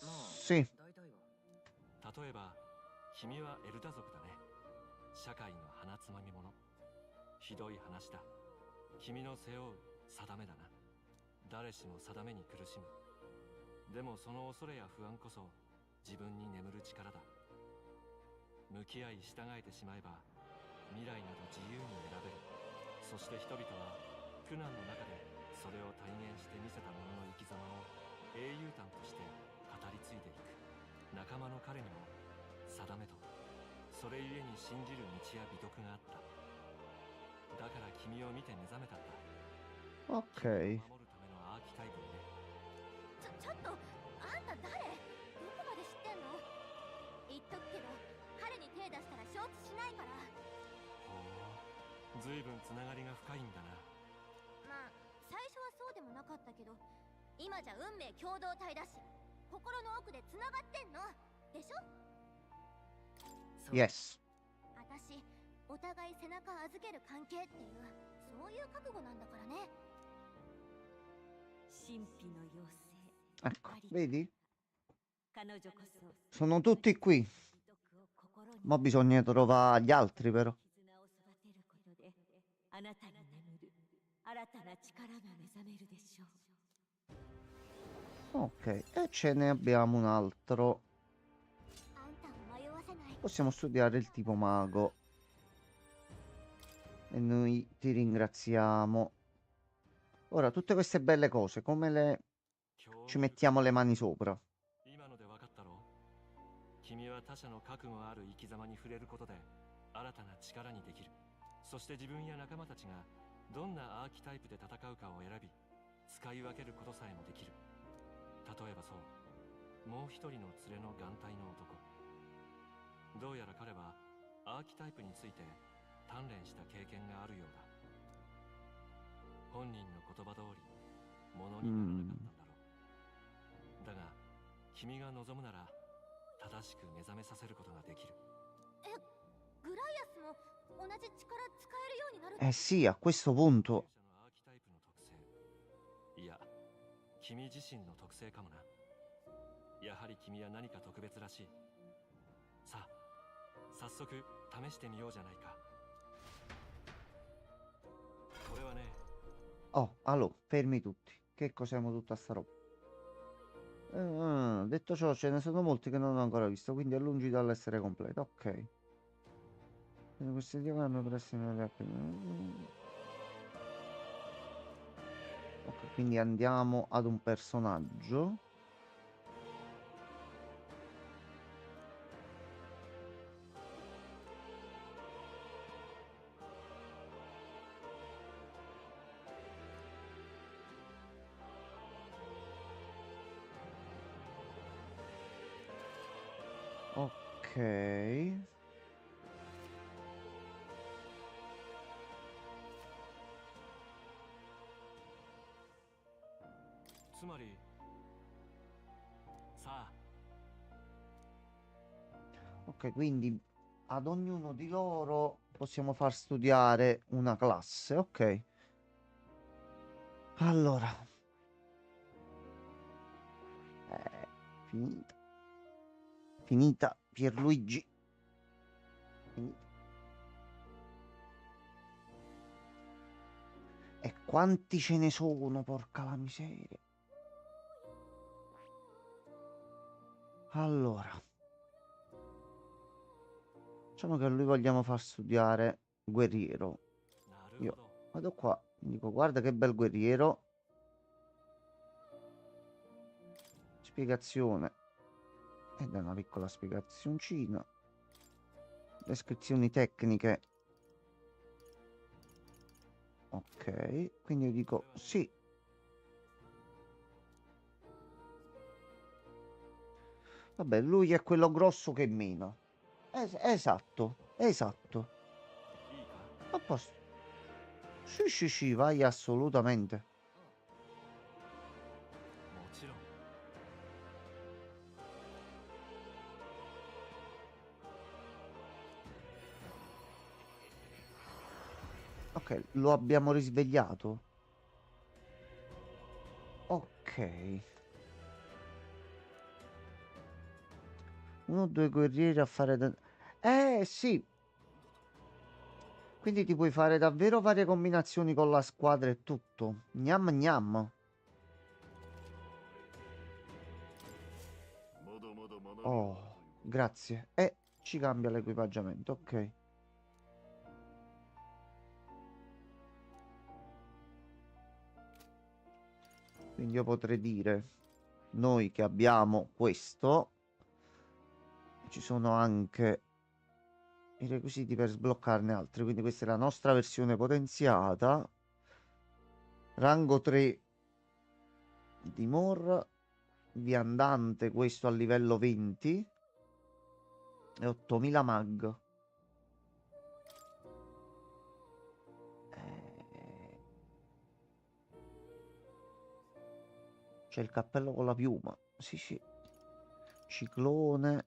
Sì. 例えば君はエルダ族だね。社会の鼻つまみ者。ひどい話だ。君の背負う定めだな。誰しも定めに苦しむ。でもその恐れや不安こそ自分に眠る力だ。向き合い従えてしまえば未来など自由に選べる。そして人々は苦難の中でそれを体現して見せた者の生き様を英雄譚として語り継いでいく。仲間の彼にも定めとそれゆえに信じる道や美徳があった。だから君を見て目覚めたんだ。 Ok. 守るためのアーキタイプにね。ちょっとあんた誰どこまで知ってんの言っとくけど彼に手出したら承知しないからほう、ずいぶんつながりが深いんだな。まあ最初はそうでもなかったけど今じゃ運命共同体だし心の奥でつながってんのでしょ Yes. 私お互い背中預ける関係っていうそういう覚悟なんだからね神秘の妖精 Ecco, vedi? 彼女こそ Sono tutti qui. 美徳を心に Ma bisogna trovare gli altri, però. 絆を育てることであなたに眠る新たな力が目覚めるでしょう Ok, e ce ne abbiamo un altro. あんたを迷わせない Possiamo studiare il tipo mago. E noi ti ringraziamo. Ora, tutte queste belle cose, come le ci mettiamo le mani sopra? 今ので分かったろう。君は他者の覚悟ある生き様に触れることで新たな力にできる。そして自分や仲間たちがどんなアーキタイプで戦うかを選び使い分けることさえもできる。例えばそうもう一人の連れの眼帯の男。どうやら彼はアーキタイプについて鍛錬した経験があるようだ。本人の言葉通りものにならなかったんだろう。だが君が望むなら正しく目覚めさせることができる。グライアスも同じ力使えるようになる Eh sì, a questo punto. 勇者のアーキタイプの特性、いや君自身の特性かもな。やはり君は何か特別らしい。さあ早速試してみようじゃないか。これはね、 Oh, allora, fermi tutti. Che cos'è tutta sta roba? Detto ciò, ce ne sono molti che non ho ancora visto, quindi è lungi dall'essere completo. Ok. Quindi questi diagrammi prestono le Ok, quindi andiamo ad un personaggio. Ok. つまりさあ Ok, quindi ad ognuno di loro possiamo far studiare una classe. Ok. Allora. Finita. Finita, Pierluigi. Finita. E quanti ce ne sono, porca la miseria. Allora. Diciamo che a lui vogliamo far studiare guerriero. なるほ Io ど vado qua, dico guarda che bel guerriero. Spiegazione. E da una piccola spiegazioncina. Descrizioni tecniche. Ok, quindi io dico sì. Vabbè, lui è quello grosso che mena. Esatto, esatto. いいか A posto. Sì, sì, sì, vai assolutamente. もちろん Ok, lo abbiamo risvegliato. Ok. Uno o due guerrieri a fare... sì. Quindi ti puoi fare davvero varie combinazioni con la squadra e tutto. Gnam gnam. まだまだ学びはあるという Oh, grazie. E ci cambia l'equipaggiamento, ok. Quindi io potrei dire, noi che abbiamo questo, ci sono anche i requisiti per sbloccarne altri. Quindi questa è la nostra versione potenziata. Rango 3 di Mor, viandante questo a livello 20 e 8000 mag. Eh, C'è il cappello con la piuma. Sì, sì. Ciclone,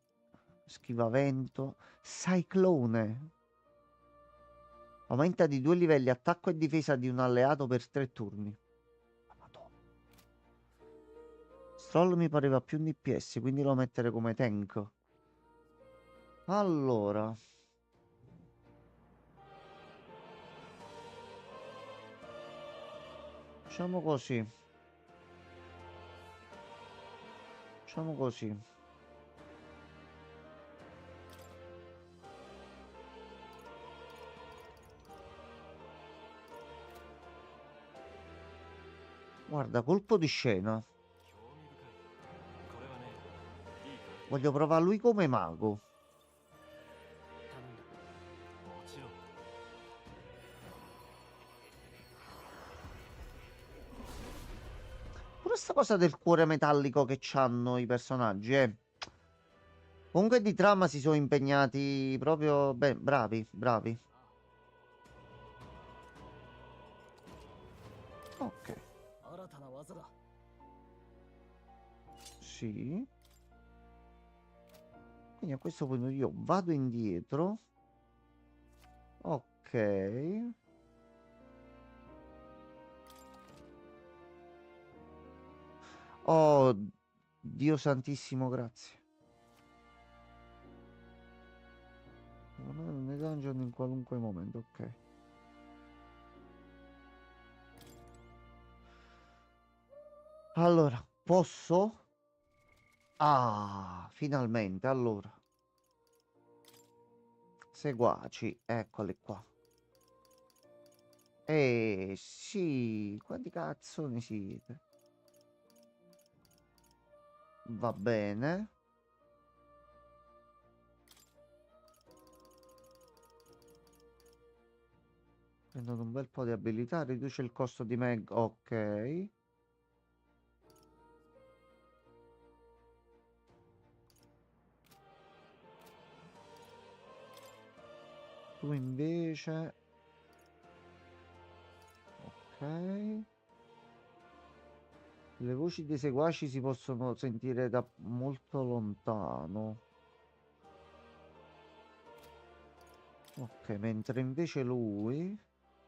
schivavento, Cyclone. Aumenta di 2 livelli attacco e difesa di un alleato per 3 turni. Madonna. Stroll mi pareva più un DPS, quindi lo mettere come tank. Allora. Facciamo così. Facciamo così. Guarda, colpo di scena. 興味深いこれはねいいか Voglio provare lui come mago. 頼んだもちろん Pure sta cosa del cuore metallico che hanno i personaggi, eh. Comunque di trama si sono impegnati proprio bene, bravi, bravi. Ok, 新たな技だ sì. Quindi a questo punto io vado indietro. Ok. Oh, Dio santissimo, grazie. Nei dungeon in qualunque momento, ok. Allora, posso? Ah, finalmente, allora. Seguaci, eccoli qua. Sì, quanti cazzo ne siete? Va bene. Prendono un bel po' di abilità, riduce il costo di Meg, ok. Tu invece... Ok. Le voci dei seguaci si possono sentire da molto lontano. Ok, mentre invece lui...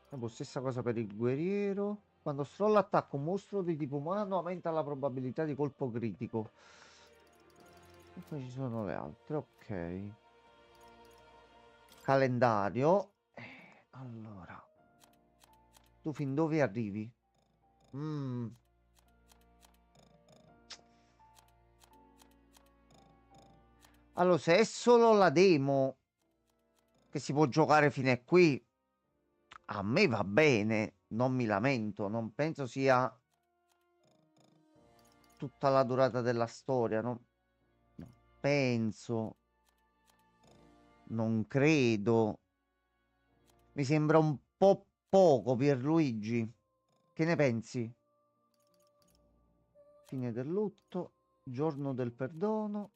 Vabbè, stessa cosa per il guerriero. Quando strolla attacca un mostro di tipo umano aumenta la probabilità di colpo critico. E poi ci sono le altre, ok. Calendario. Allora, tu fin dove arrivi? Mm. Allora, se è solo la demo che si può giocare fino a qui, a me va bene, non mi lamento, non penso sia tutta la durata della storia, non penso, non credo. Mi sembra un po' poco, Pierluigi. Che ne pensi? Fine del lutto, giorno del perdono.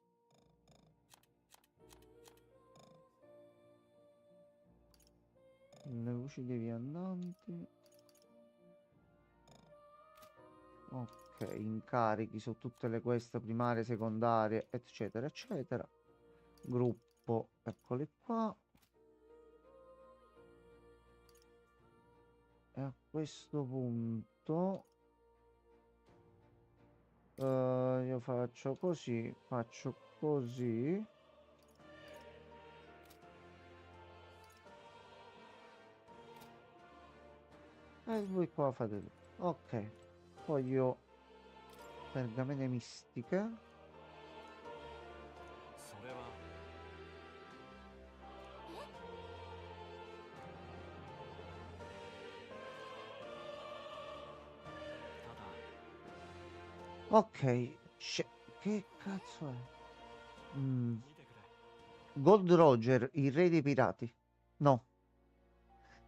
Le voci dei viandanti. Ok, incarichi su tutte le quest primarie, secondarie, eccetera, eccetera. Gruppo, eccoli qua. E a questo punto io faccio così, faccio così. E voi qua fate tutto. Ok, poi io pergamene mistiche. それは Ok, che cazzo è? Mm. 見てくれ Gold Roger, il re dei pirati. No,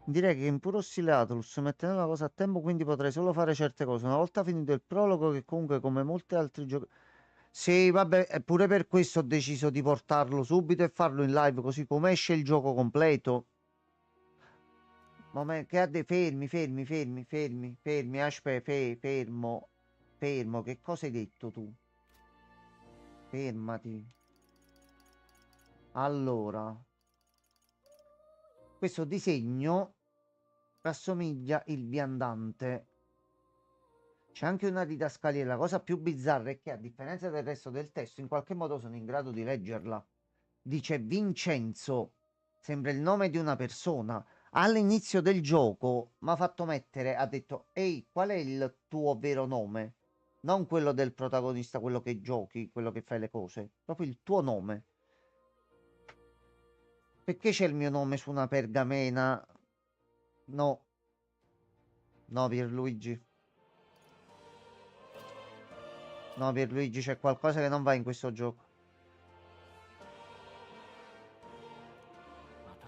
direi che in puro stile Atlus, mettendo la cosa a tempo, quindi potrei solo fare certe cose. Una volta finito il prologo, che comunque come molti altri giochi... Sì, vabbè, pure per questo ho deciso di portarlo subito e farlo in live, così come esce il gioco completo. Che ha dei fermi, fermi, fermi, fermi, fermi, aspetta, fermo, fermo, che cosa hai detto tu? Fermati. Allora, questo disegno rassomiglia il viandante. C'è anche una didascalia. La cosa più bizzarra è che, a differenza del resto del testo, in qualche modo sono in grado di leggerla. Dice Vincenzo, sembra il nome di una persona. All'inizio del gioco mi ha fatto mettere, ha detto, ehi, qual è il tuo vero nome? Non quello del protagonista, quello che giochi, quello che fai le cose, proprio il tuo nome. Perché c'è il mio nome su una pergamena? No, no, Pierluigi. No, Pierluigi, c'è qualcosa che non va in questo gioco. また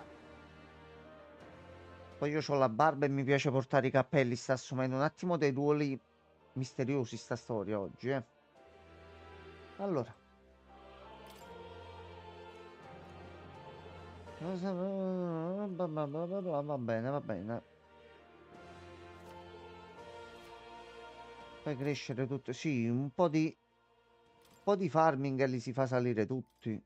Poi io ho la barba e mi piace portare i cappelli. Sta assumendo un attimo dei ruoli misteriosi sta storia oggi, eh. Allora. Va bene, va bene. Fai crescere tutto. Sì, un po' di farming e li si fa salire tutti.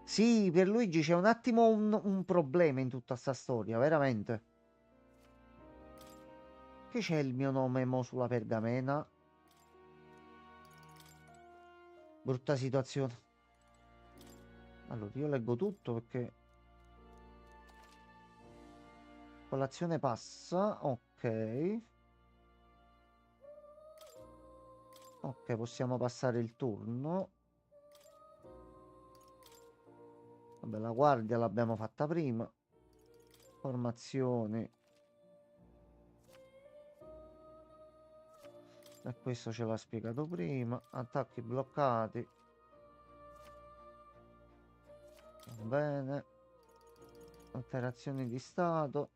Sì, per Luigi c'è un attimo un problema in tutta sta storia, veramente. Che c'è il mio nome mo sulla pergamena? Brutta situazione. Allora, io leggo tutto perché... Colazione passa, ok. Ok, possiamo passare il turno. Vabbè, la guardia l'abbiamo fatta prima. Formazioni. E questo ce l'ha spiegato prima. Attacchi bloccati. Va bene. Alterazioni di stato.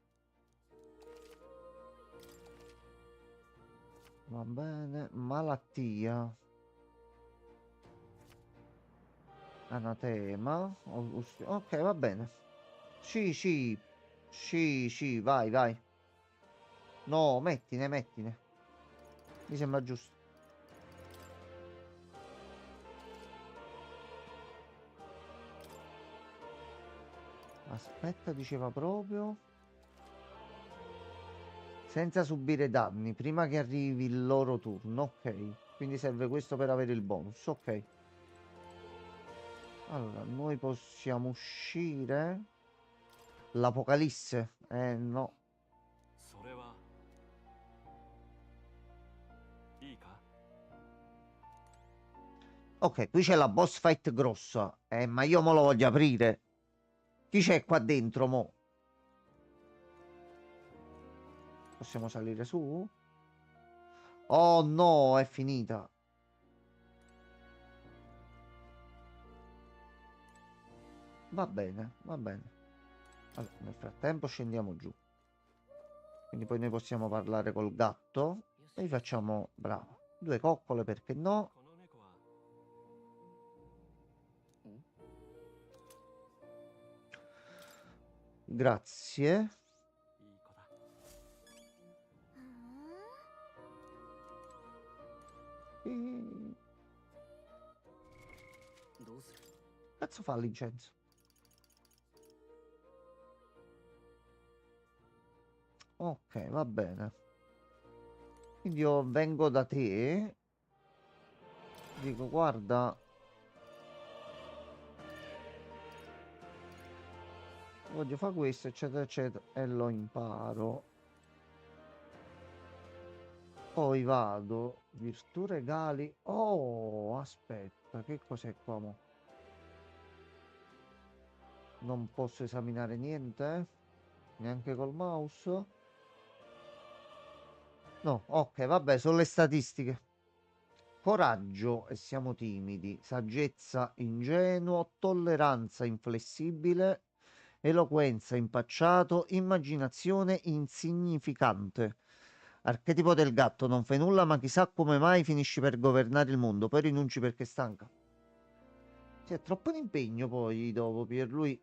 Va bene. Malattia. Anatema. Ok, va bene. Sì, sì. Sì, sì, vai, vai. No, mettine, mettine. Mi sembra giusto. Aspetta, diceva proprio. Senza subire danni, prima che arrivi il loro turno. Ok. Quindi serve questo per avere il bonus. Ok. Allora, noi possiamo uscire. L'Apocalisse. No. それはいいか Ok, qui c'è la boss fight grossa. Ma io mo lo voglio aprire. Chi c'è qua dentro, mo? Possiamo salire su? Oh no, è finita. Va bene, va bene. Allora, nel frattempo scendiamo giù. Quindi poi noi possiamo parlare col gatto. E gli facciamo, bravo, 2 coccole, perché no? この猫は Grazie. いい子だ E... どうする Cazzo fa l'incenso? Ok, va bene. Quindi io vengo da te. Dico, guarda, voglio fare questo, eccetera, eccetera. E lo imparo. Poi vado. Virtù regali. Oh, aspetta, che cos'è qua, mo? Non posso esaminare niente? Neanche col mouse? No, ok, vabbè, sono le statistiche. Coraggio e siamo timidi, saggezza ingenuo, tolleranza inflessibile, eloquenza impacciato, immaginazione insignificante. Archetipo del gatto, non fai nulla, ma chissà come mai finisci per governare il mondo, poi rinunci perché stanca. Sì, è troppo un impegno poi dopo per lui.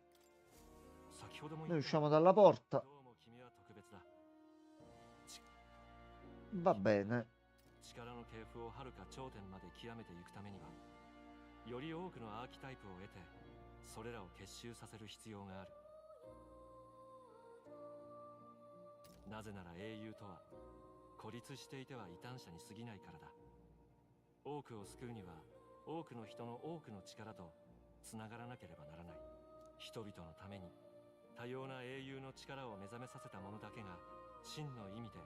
先ほども Noi 言った usciamo dalla porta, どうも君は特別だ va bene. 力の系譜をはるか頂点まで極めていくためにはより多くのアーキタイプを得てそれらを結集させる必要があるなぜなら英雄とは孤立していては異端者に過ぎないからだ多くを救うには多くの人の多くの力とつながらなければならない人々のために多様な英雄の力を目覚めさせた者だけが真の意味で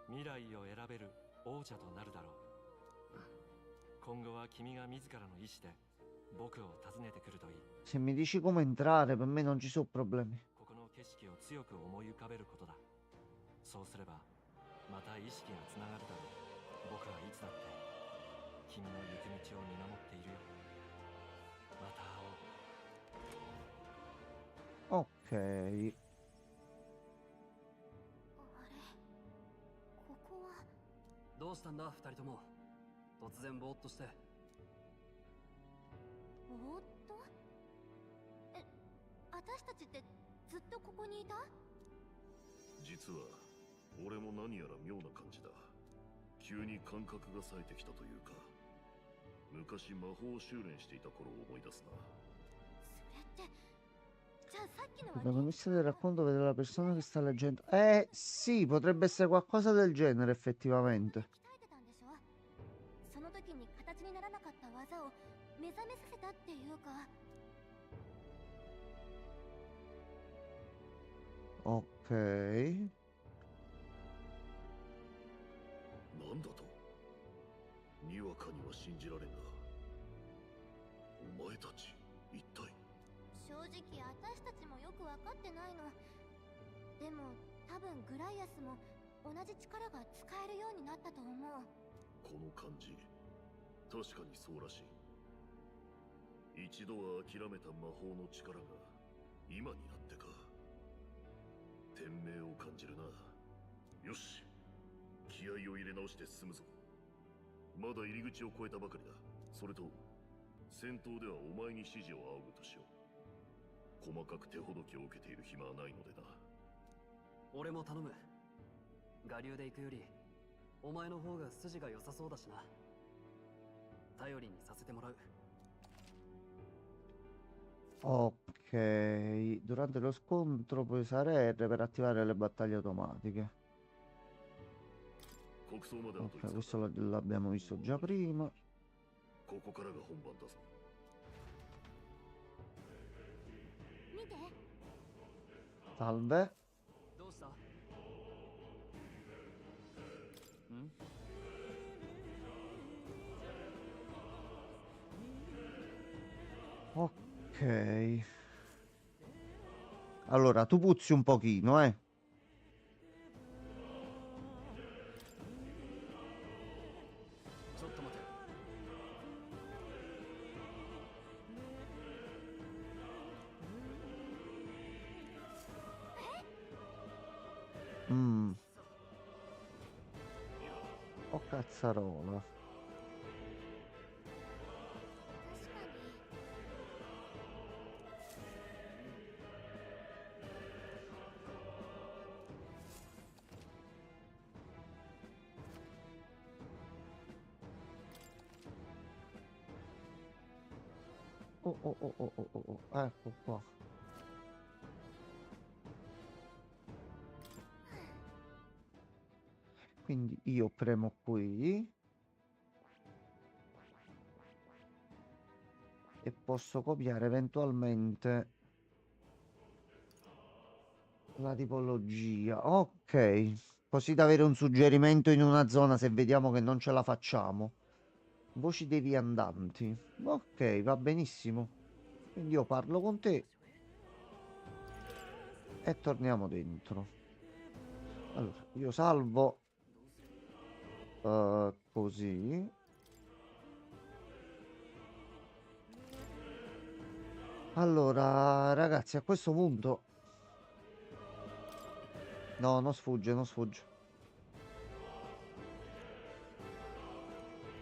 未来を選べる王者となるだろう今後は君が自らの意志で僕を訪ねてくるといい Se mi dici come entrare, per me non ci sono problemi. ここの景色を強く思い浮かべることだそうすればまた意識がつながるだろう僕はいつだって君の行く道を見守っているよまた会おう Ok. あれ、ここは。どうしたんだ二人とも突然ぼーっとしてぼーっと。私たちってずっとここにいた？実は俺も何やら妙な感じだ急に感覚が冴えてきたというか昔魔法修練していた頃を思い出すなそれって。じゃあさっきの Il は。 protagonista del racconto vede la persona che sta leggendo. Sì, potrebbe essere qualcosa del genere, effettivamente. 鍛えてたんでしょ。その時に形にならなかった技を目覚めさせたっていうか。 Ok. なんだとにわかには信じられんがお前たち一体正直私たちもよく分かってないの。でも多分グライアスも同じ力が使えるようになったと思う。この感じ確かにそうらしい一度は諦めた魔法の力が今になってか天命を感じるなよし気合を入れ直して進むぞまだ入り口を越えたばかりだそれと戦闘ではお前に指示を仰ぐとしよう。細かく手ほどきを受けている暇はないのでな。俺も頼む。我流で行くよりお前の方が筋が良さそうだしな。頼りにさせてもらう。 Ok, durante lo scontro puoi usare R per attivare le battaglie automatiche. 国葬まであと Ok, 5 questo 日。 l'abbiamo visto già prima. ここからが本番だぞ。見て。 Salve. どうした？ん？ Ok. Allora, tu puzzi un pochino, eh. ちょっと待て。 Mm. Oh cazzarola. 確かに。 Oh, oh, oh, oh, oh, oh, oh. Ecco qua. Quindi io premo qui e posso copiare eventualmente la tipologia. Ok, così da avere un suggerimento in una zona se vediamo che non ce la facciamo. Voci dei viandanti. Ok, va benissimo. Quindi io parlo con te e torniamo dentro. Allora, io salvo così. Allora, ragazzi, a questo punto... No, non sfugge, non sfugge.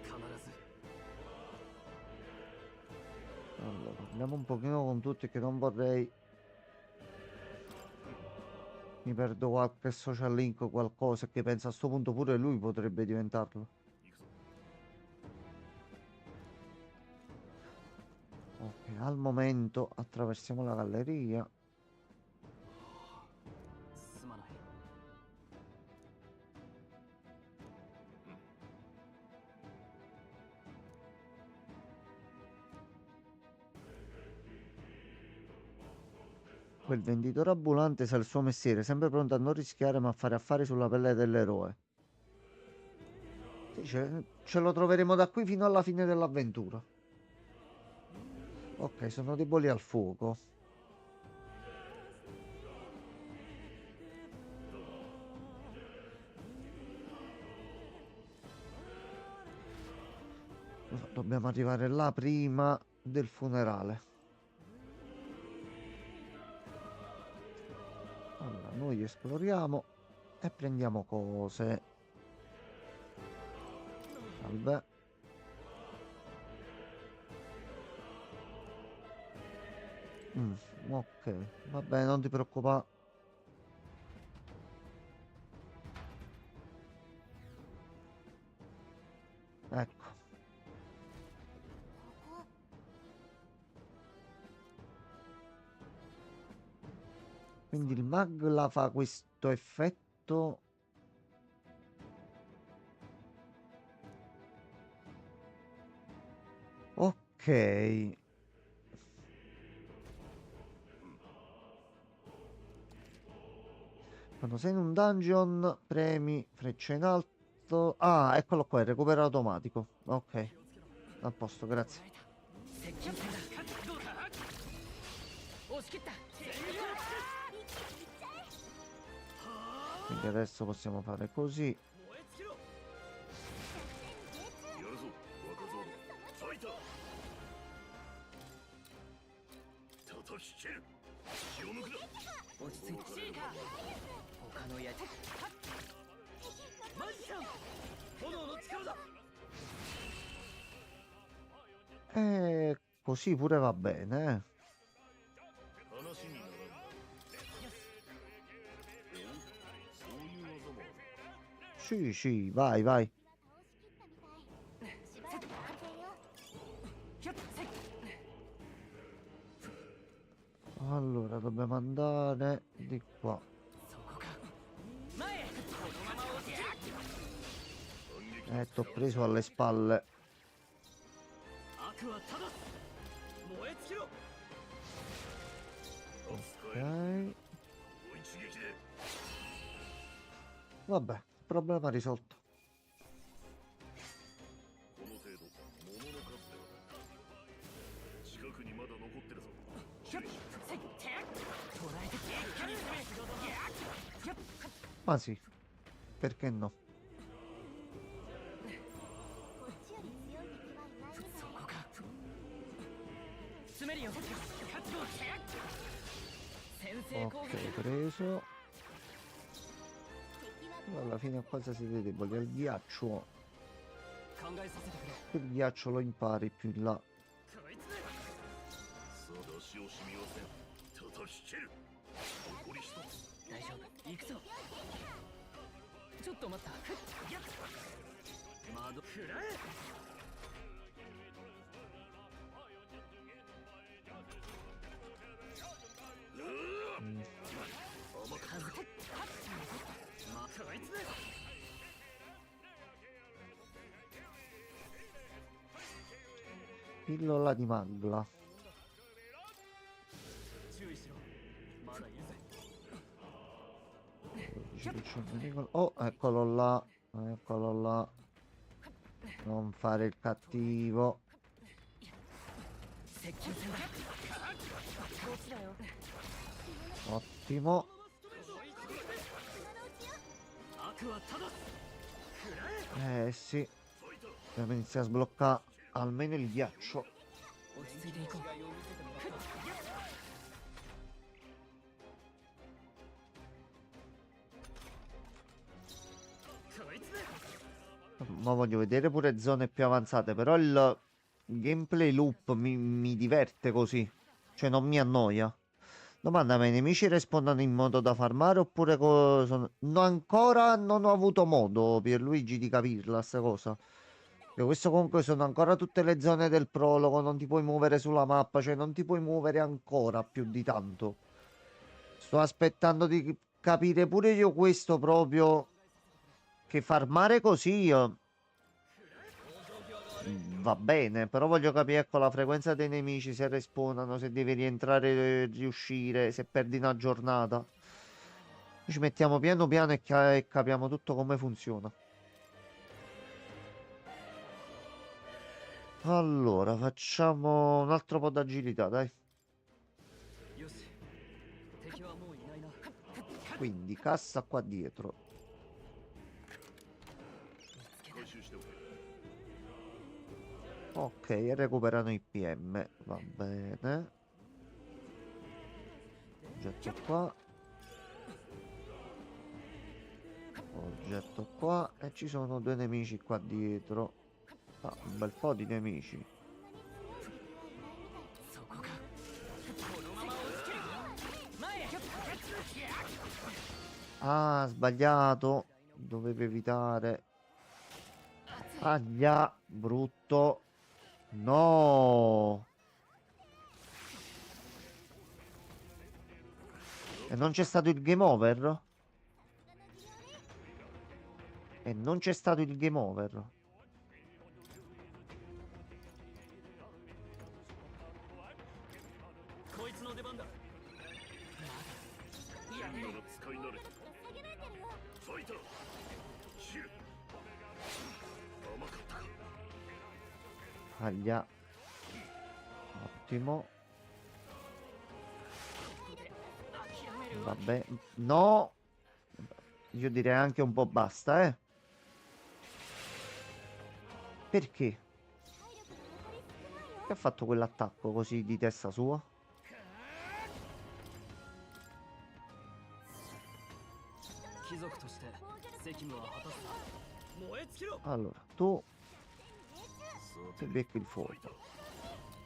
必ず。 Allora, parliamo un pochino con tutti che non vorrei... Mi perdo qualche social link o qualcosa che pensa a sto punto pure lui potrebbe diventarlo. 行くぞ。 Ok, al momento attraversiamo la galleria. すまない。 Quel venditore ambulante sa il suo mestiere, sempre pronto a non rischiare ma a fare affari sulla pelle dell'eroe. Sì, ce lo troveremo da qui fino alla fine dell'avventura. Ok, sono deboli al fuoco. Dobbiamo arrivare là prima del funerale. Allora, noi esploriamo e prendiamo cose. Salve. Ok, va bene, non ti preoccupare. Ecco. ここ。 Quindi il mag la fa questo effetto. Ok. Quando sei in un dungeon, premi freccia in alto. Ah, eccolo qua, il recupero automatico. Ok, a posto, grazie. 接近戦だ。どうだ？押し切った。 Quindi adesso possiamo fare così. 燃え尽きろ。 やるぞ、若造。ファイター。叩き切る。気を抜くな。落ち着いて。他のやつ。マジシャン。炎の力だ。Così pure va bene, eh. 話にならんな。おそういう技もある。 Sì, sì, vai, vai. しばらく安全よ。 Allora, dobbiamo andare di qua. そこか前へこのまま落ちる T'ho preso alle spalle. 悪は正す燃え尽きろ Ok. お一撃で Vabbè, problema risolto. この程度物の数ではない。近くにまだ残ってるぞ。ひょっせいて捕らえて一気に攻めひょっ Ma sì, perché no? こっちより強い敵はいないみたい。そこか詰めるよ覚悟先制攻 Ok, 撃 preso. 敵は Alla fine cosa siete deboli? Al ghiaccio. 考えさせてくれ Il ghiaccio lo impari più in là. こいつめさあ出し惜しみはせん。叩き切る。残り一つ。大丈夫行くぞちょっと待った窓くらえ 甘かったか。まこいつめ Pillola di magla. 注意しろまだいるぜ Oh, eccolo là. Eccolo là. Non fare il cattivo. 接近戦だこっちだよ Ottimo. 悪は正すくらえ Eh sì. Dobbiamo iniziare a sbloccare almeno il ghiaccio. 落ち着いていこう こいつめ Ma voglio vedere pure zone più avanzate. Però il gameplay loop mi diverte così. Cioè non mi annoia. Domanda, ma i nemici rispondono in modo da farmare oppure no, ancora non ho avuto modo, Pierluigi, di capirla sta cosa. Perché questo comunque sono ancora tutte le zone del prologo, non ti puoi muovere sulla mappa, cioè non ti puoi muovere ancora più di tanto. Sto aspettando di capire pure io questo proprio, che farmare così va bene, però voglio capire ecco la frequenza dei nemici, se respawnano, se devi rientrare e riuscire, se perdi una giornata. Ci mettiamo piano piano e capiamo tutto come funziona. Allora, facciamo un altro po' d'agilità, dai. よし敵はもういないな Quindi, cassa qua dietro. 回収しておけ。 Ok, recuperano i PM, va bene. Oggetto qua. Oggetto qua. E ci sono due nemici qua dietro. Ah, un bel po' di nemici. そこかこのまま落ちきる前へ Ah, sbagliato. Dovevo evitare. Aglia, brutto. No. E non c'è stato il game over? E non c'è stato il game over. こいつの出番だ剣なら使い慣れた。下げられてるよ。ファイター。切る。甘かったか。 Aglia. Ottimo. Vabbè. No. Io direi anche un po' basta, eh. Perché? Che ha fatto quell'attacco così di testa sua? 貴族として責務は果たす燃え尽きろ Allora, tu さ se て、 becchi il fuoco.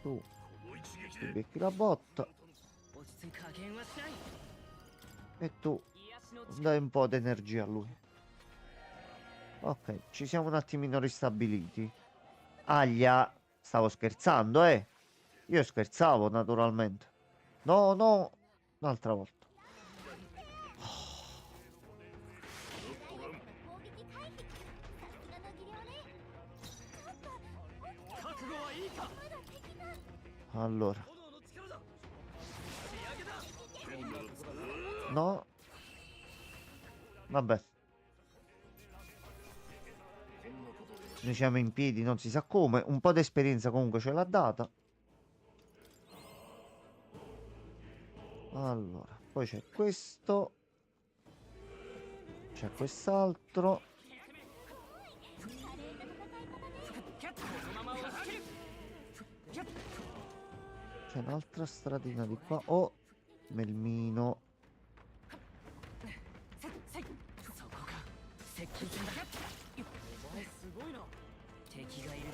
Tu ti becchi la botta 落ち着い加減はしない e tu 癒しの力 dai un po' d'energia a lui. Ok, ci siamo un attimino ristabiliti. Aglia, stavo scherzando, eh. Io scherzavo, naturalmente. No, no, un'altra volta. 攻撃回避。さすがの技量ね。ちょっと、覚悟はいいか まだ敵が。 Allora, 炎の力だ仕上げだ no. Vabbè, こんなことで noi siamo in piedi, non si sa come. Un po' di esperienza comunque ce l'ha data. Allora, poi c'è questo. C'è quest'altro. このまま押し切る C'è un'altra stradina di qua. Oh, Melmino. そこか接近戦だお前すごいな敵がいる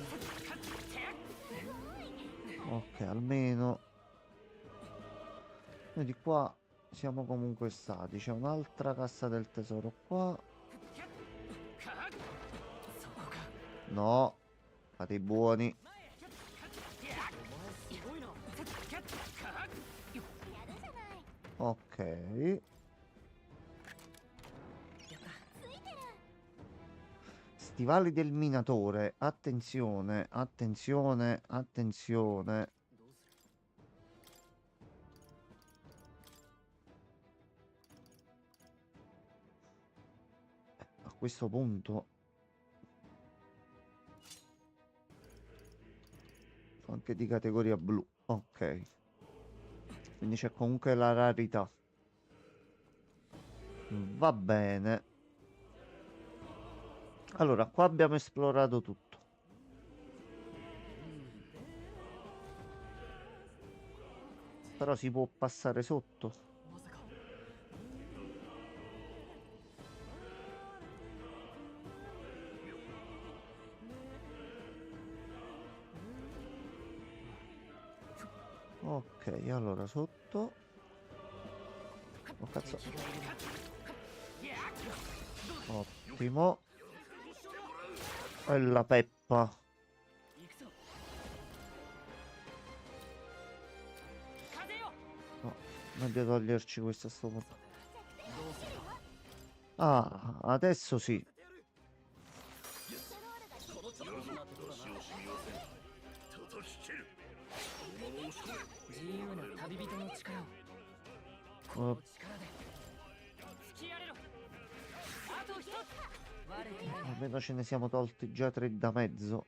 Ok, almeno. Noi di qua siamo comunque stati. C'è un'altra cassa del tesoro qua. そこか No, fate i buoni. お前すごいな Ok. Stivali del minatore. Attenzione, attenzione, attenzione. どうする A questo punto anche di categoria blu. Ok. Quindi c'è comunque la rarità. Va bene. Allora, qua abbiamo esplorato tutto. Però si può passare sotto. まさか Ok, allora sotto. Oh cazzo. Ottimo. E la peppa. 行くぞ風よ No, meglio toglierci questo a sto punto. どうする Ah, adesso sì. このちょっとなところだな足を染み寄せ叩き切るこのまま押し込め 自由な旅人の力をこ Oh, の力で突きやれろあと一つ悪くない almeno ce ne siamo tolti già 3 da mezzo.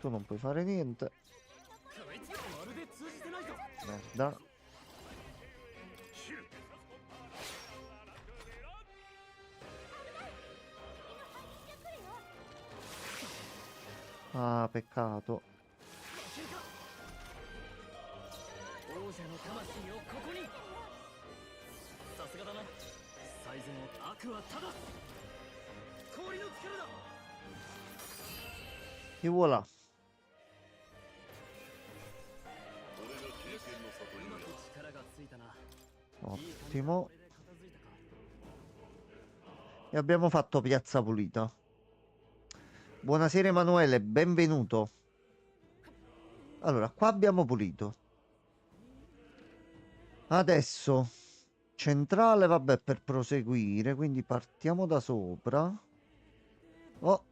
Tu non puoi fare niente. こいつまるで通じてないぞ Merda. 切る Ah, peccato. 王者の魂をここにさすがだな最善を悪は正す氷の力だ E voilà. これが経験の里うまゆく力がついたな Ottimo. これで片付いたか E abbiamo fatto Piazza Pulita. Buonasera Emanuele, benvenuto. Allora, qua abbiamo pulito. Adesso centrale, vabbè, per proseguire, quindi partiamo da sopra. Oh,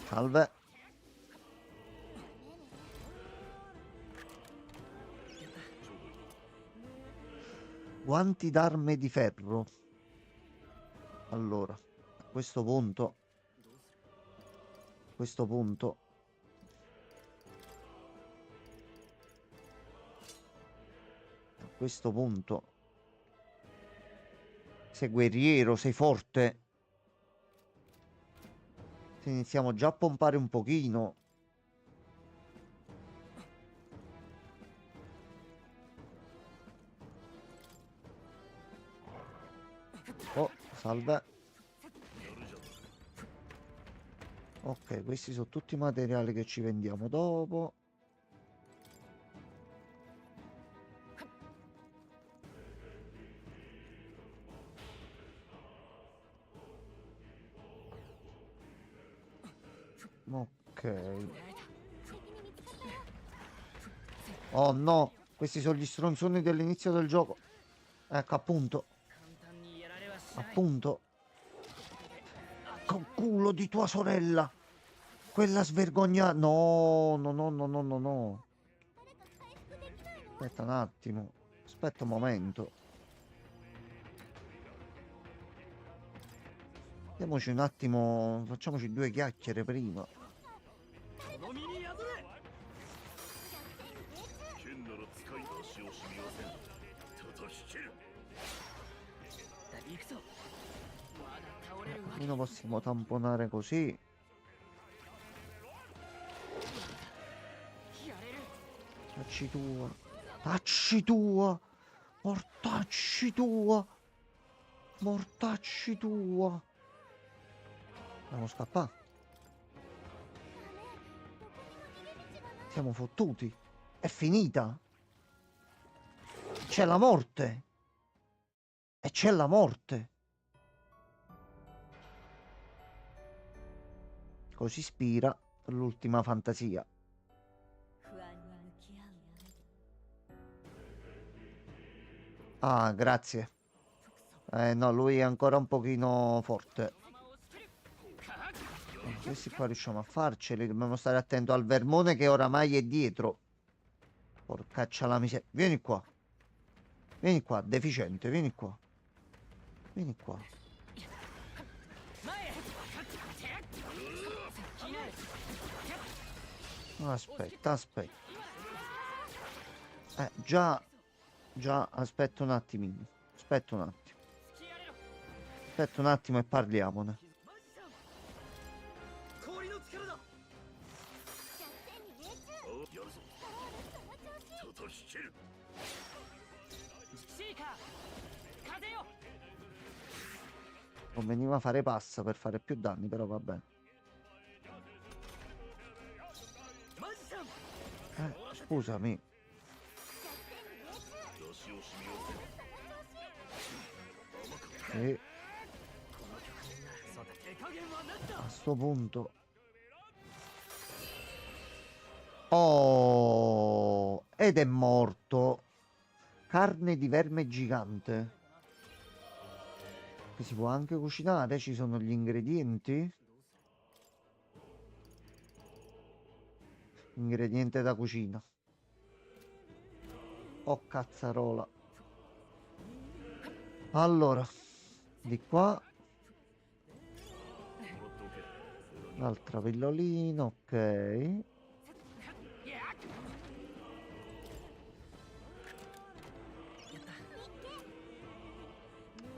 salve. Guanti d'arme di ferro. Allora, a questo punto, a questo punto, sei guerriero, sei forte. Se iniziamo già a pompare un pochino. Oh, salve. Ok, questi sono tutti i materiali che ci vendiamo dopo. Ok. Oh no, questi sono gli stronzoni dell'inizio del gioco. Ecco, appunto. 簡単にやられはしない Appunto. Col culo di tua sorella. Quella svergognata. No, no, no, no, no, no, no. Aspetta un attimo. Aspetta un momento. Diamoci un attimo. Facciamoci due chiacchiere prima. この身に宿れ剣なら使い足を染みません。叩き切る。行くぞまだ倒れるわ Almeno possiamo tamponare così. やれる Tacci tua. Tacci tua. Mortacci tua. Mortacci tua. Dobbiamo scappare. Siamo fottuti. È finita. C'è la morte. E c'è la morte. Così ispira l'ultima fantasia. 不安に向き合うやめ Ah, grazie. No, lui è ancora un pochino forte. Questi qua riusciamo a farceli. Dobbiamo stare attento al vermone che oramai è dietro. Porcaccia la miseria. Vieni qua. Vieni qua, deficiente, vieni qua. Vieni qua. 前へ Aspetta, aspetta. Già, aspetta un attimino. Aspetta un attimo. Aspetta un attimo e parliamone. マジシャン氷の力だあやるぞ。叩き切る。シーカー風よ Conveniva fare passa per fare più danni, però va bene. マジシャン Scusami. 出し惜しみません。 E そうだ手加減はなんだ a sto punto. Oh, ed è morto. Carne di verme gigante. Che si può anche cucinare? Ci sono gli ingredienti? Ingrediente da cucina. Oh cazzarola. Allora, di qua. Un'altra pillolina, ok.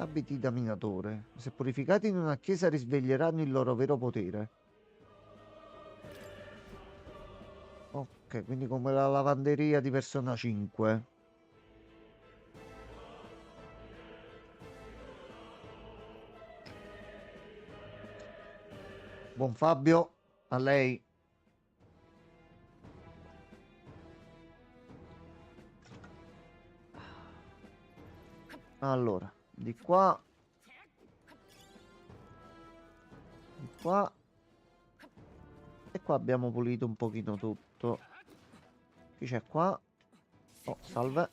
Abiti da minatore. Se purificati in una chiesa risveglieranno il loro vero potere. Ok, quindi come la lavanderia di Persona 5. Buon Fabio, a lei. Allora, di qua. Di qua. E qua abbiamo pulito un pochino tutto. Chi c'è qua? Oh, salve.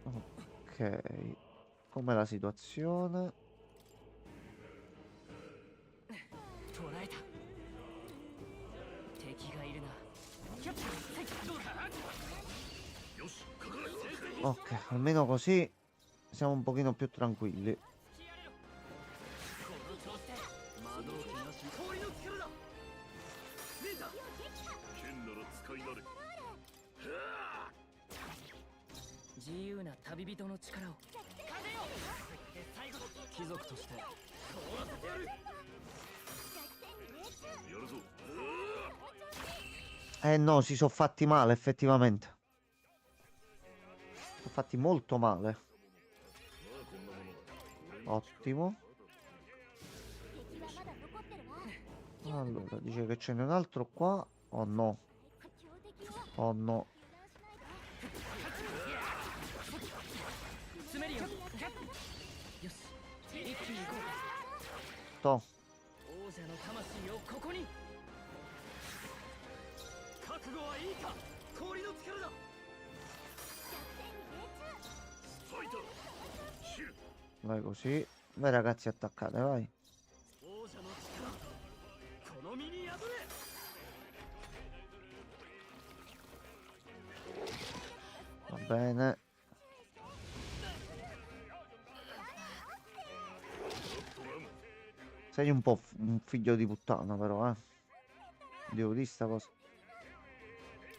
Ok. Com'è la situazione? 捕らえた敵がいるなどうだよし、かかれ。 Ok, almeno così siamo un pochino più tranquilli. この調子で魔導機なし氷の力だメンタ剣なら使い慣れ。自由な旅人の力を風よで最後貴族として凍らせてやるやるぞ。 Eh no, si sono fatti male effettivamente. Sono fatti molto male. Ottimo. Allora, dice che ce n'è un altro qua. Oh no. Oh no. 詰めるよよしと。王者の魂をここに。覚悟はいいか。氷の力だ。ファイターシル Vai così. Vai ragazzi, attaccate, vai. 王者の力この身に宿れ。 Va bene. Sei un po' un figlio di puttana, però, eh. Devo dire sta cosa.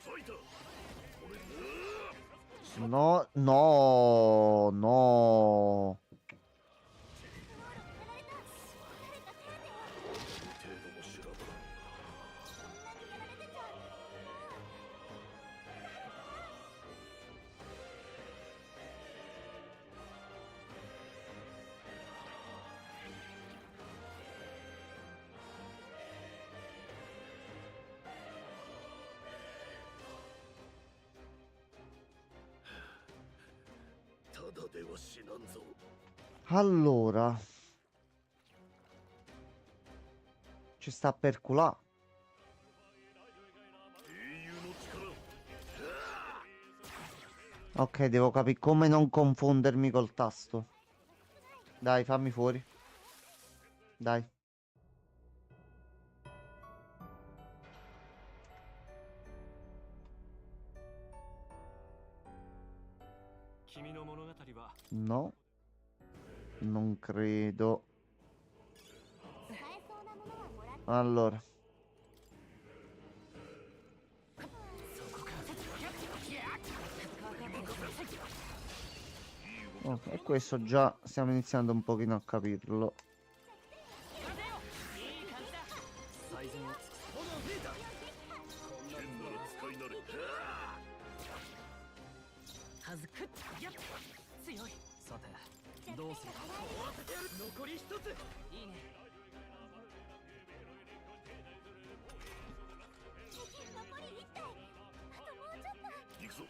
ファイター No, no, no. 程度も知らばただでは死なんぞ Allora. Ci sta per culà. 英雄の力を Ok, devo capire come non confondermi col tasto. Dai, fammi fuori. Dai. 君の物語は No. Non credo. Allora. Oh, e questo già stiamo iniziando un pochino a capirlo. 最善を尽くす。炎フリーター。こんな剣なら使い慣れはずくっやっ強い。さてどうするか。終わらせてやる。残り一つ。いいね。 行くぞ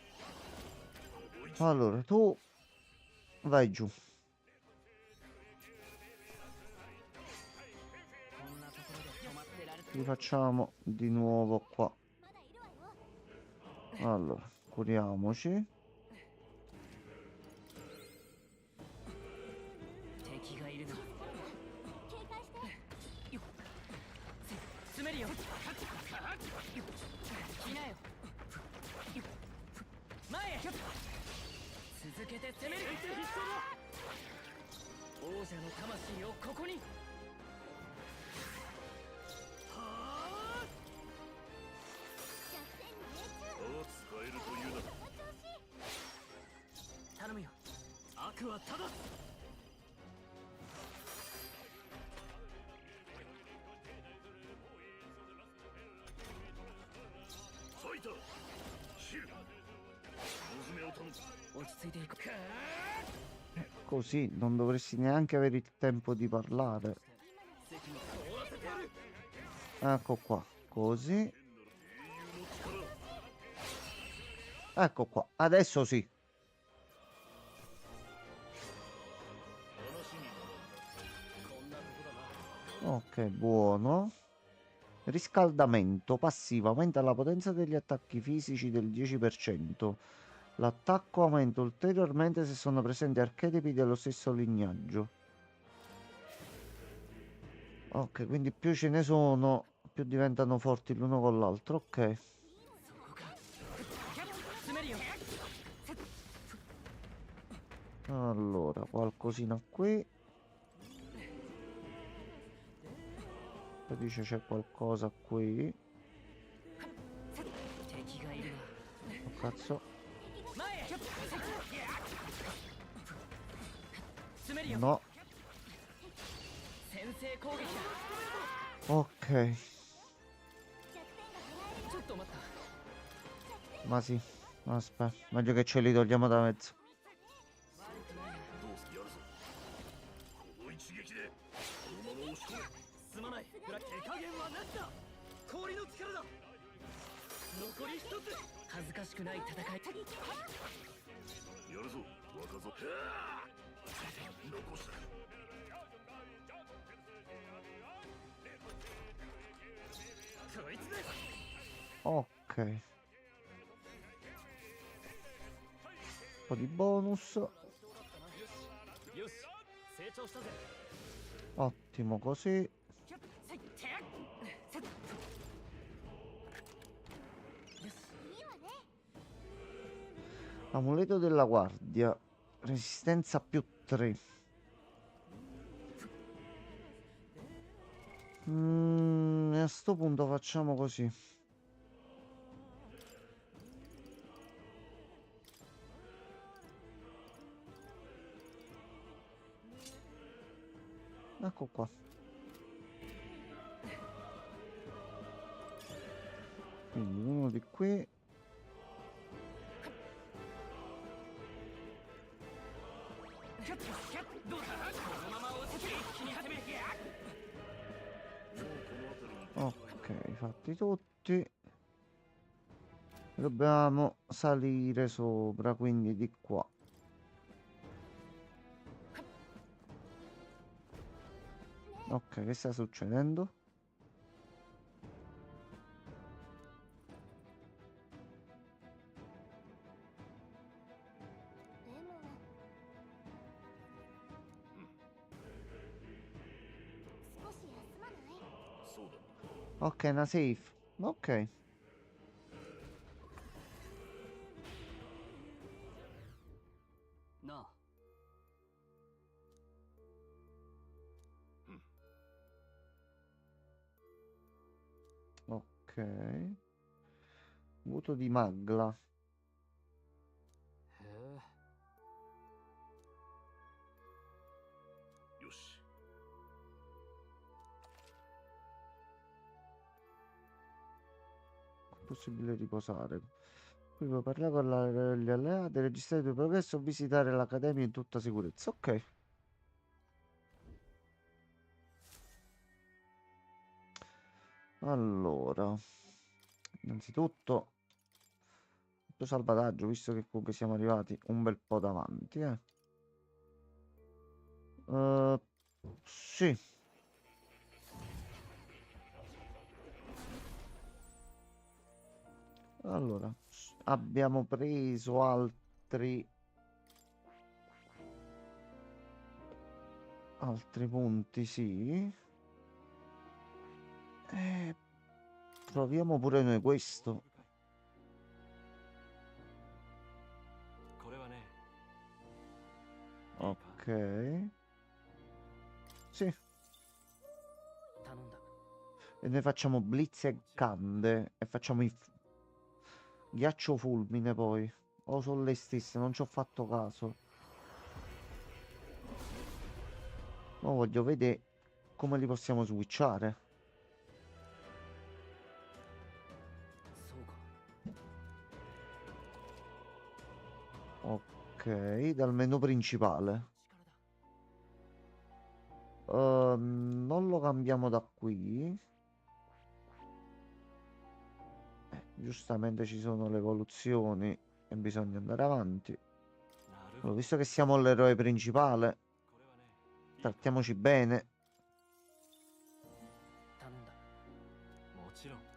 Allora, tu vai giù. こんなところで止まってられた。 Rifacciamo di nuovo qua. Allora, curiamoci. 敵がいるな。詰めるよ。来なよ。前へ。続けて攻める。王者の魂をここに。はあ。ああ使えるというなら頼むよ。悪はただ。 ファイターシル大詰めを頼む 落ち着いていこう。 Così non dovresti neanche avere il tempo di parlare. 席に終わらせてやる。 Ecco qua. Così. 英雄の力 Ecco qua. Adesso sì. 話にならんこんなとこだな。 Ok, buono. Riscaldamento passivo. Aumenta la potenza degli attacchi fisici del 10%. L'attacco aumenta ulteriormente se sono presenti archetipi dello stesso lignaggio. Ok, quindi più ce ne sono, più diventano forti l'uno con l'altro. Ok. そこか。詰めるよ。 Allora, qualcosina qui. Poi dice c'è qualcosa qui. 敵がいるな。 Oh, cazzo. 前へ。詰めるよ。 No. 先制攻撃だ。 Ok. ちょっと待った。 Ma sì. Aspetta. Meglio che ce li togliamo da mezzo. どうすやるぞこの一撃でこのまま押し込めすまない。手加減はなしだ。氷の力だ。残り一つ。恥ずかしくない戦い。やるぞ若造残したこいつです。 Ok. Un po' di bonus. よし、成長したぜ。 Ottimo così. キュッせいてやっせっよし。 いいわね。 Amuleto della guardia. Resistenza più 3. A sto punto facciamo così. Ecco qua. Quindi uno di qui. Ok, fatti tutti. Dobbiamo salire sopra, quindi di qua. Ok, che sta succedendo? Ok, una safe. Ok. No. Ok. Voto di Magla. へえ。よし。 Possibile riposare. Qui puoi parlare con gli alleati, registrare il tuo progresso o visitare l'accademia in tutta sicurezza. Ok. Allora, innanzitutto, salvataggio, visto che comunque siamo arrivati un bel po' davanti, eh. Sì. Allora, abbiamo preso altri punti, sì. Proviamo pure noi questo. これはね、 Ok. Sì. 頼んだ。 E noi facciamo blitz e cande. E facciamo ghiaccio fulmine poi. O sono le stesse, non ci ho fatto caso. Ma voglio vedere come li possiamo switchare. そうか。 Ok, dal menu principale. 力だ。 Non lo cambiamo da qui. Giustamente ci sono le evoluzioni e bisogna andare avanti. なるほ Allora, ど。 visto che siamo l'eroe principale, これはね、 trattiamoci bene. 頼んだ。 もちろん。 なる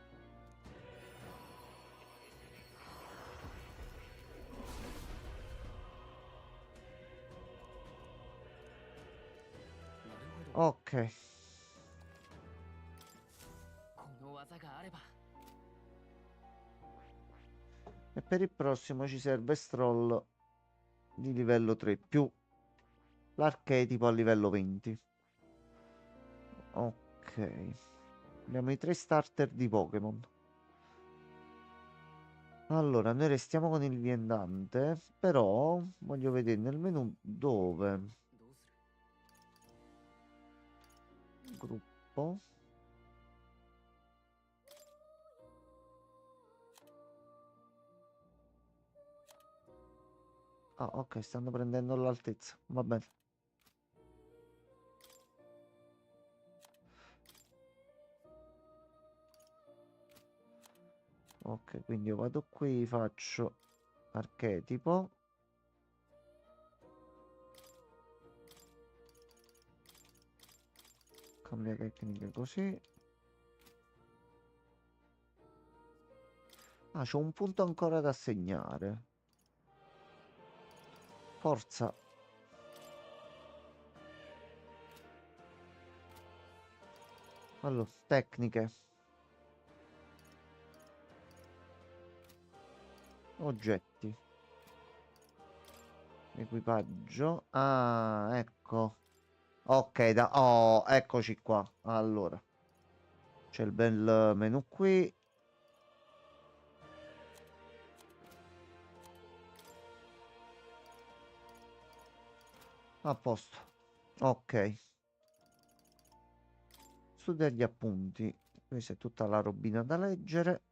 ほど。 Ok. この技があれば。 E per il prossimo ci serve Stroll di livello 3 più l'archetipo a livello 20. Ok. Abbiamo i 3 starter di Pokémon. Allora, noi restiamo con il viandante, però voglio vedere nel menu dove. どうする？ Gruppo. Ah, ok, stanno prendendo l'altezza. Va bene. Ok, quindi io vado qui, faccio archetipo. Cambia tecnica così. Ah, c'ho un punto ancora da segnare. Forza. Allora, tecniche. Oggetti. Equipaggio. Ah, ecco. Ok, oh, eccoci qua. Allora, c'è il bel menu qui. A posto. Ok. Studia gli appunti. Questa è tutta la robina da leggere.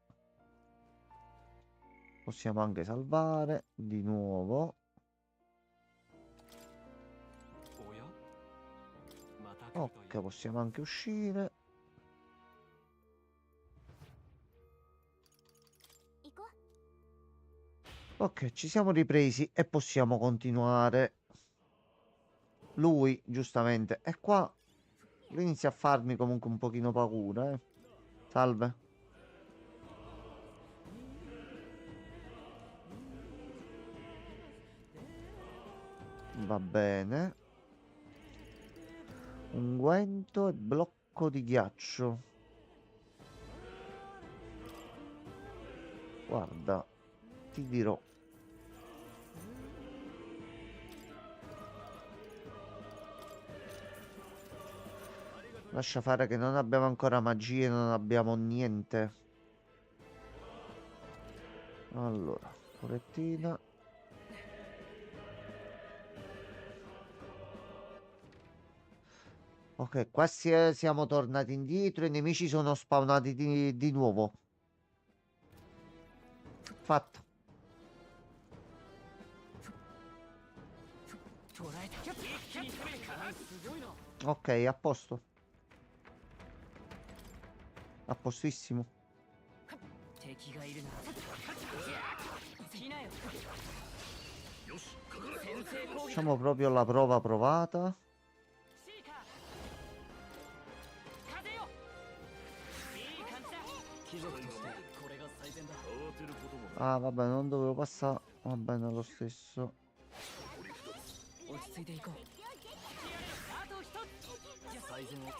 Possiamo anche salvare di nuovo. おやまた来るとい Ok, う possiamo anche uscire. 行こう。 Ok, ci siamo ripresi e possiamo continuare. Lui, giustamente, è qua. Lui inizia a farmi comunque un pochino paura, eh. Salve. Va bene. Unguento e blocco di ghiaccio. Guarda, ti dirò. Lascia fare che non abbiamo ancora magie, non abbiamo niente. Allora, furettina. Ok, qua siamo tornati indietro, i nemici sono spawnati di nuovo. Fatto. 捉えた一気に攻めるかすごいな Ok, a posto. A postissimo. 敵がいるな来なよよしかかれ先制攻撃 Facciamo proprio la prova provata. シーカー風よいい感じだ貴族としてこれが最善だ慌てることもない Ah, vabbè, non dovevo passare. Va bene lo stesso. 落ち着いていこうあと一つ最善を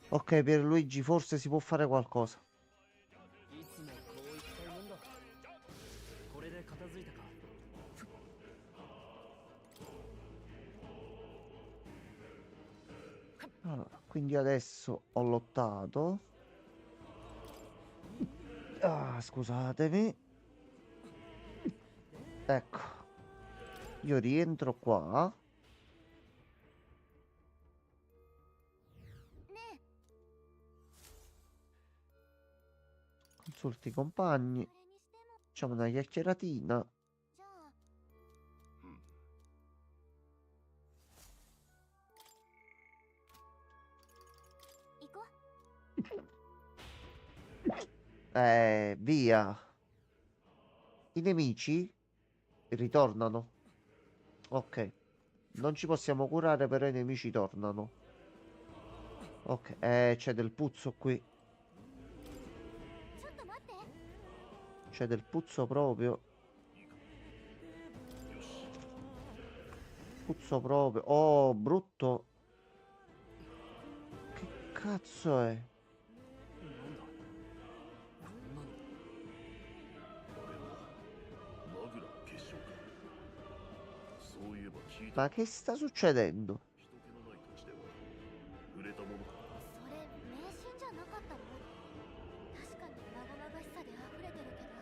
Ok, Pierluigi, forse si può fare qualcosa. いつもこういったもんだこれで片付いたか Allora, quindi adesso ho lottato. Ah, scusatemi. Ecco. Io rientro qua. ね Consulti i compagni. え、それにしても Facciamo una chiacchieratina. じゃあ 行こう。 Via. I nemici ritornano. Ok. Non ci possiamo curare, però i nemici tornano. Ok, c'è del puzzo qui. ちょっと待って。 C'è del puzzo proprio. Puzzo proprio. Oh, brutto. Che cazzo è? マグラの結晶かそういえば聞いた Ma che sta succedendo? 人気のない土地では売れたものかそれ迷信じゃなかったの？確かにまがまがしさで溢れてるけど。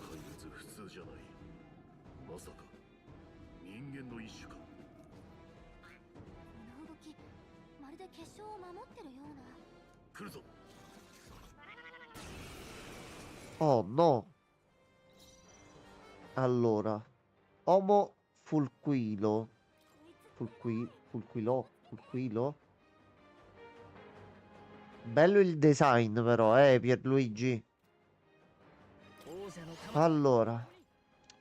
怪物普通じゃないまさか人間の一種かこの動き、まるで結晶を守ってるような。来るぞ Oh no. Allora. Homo fulquilo. Fulquilo. Bello il design però, Pierluigi. 王者の玉 Allora.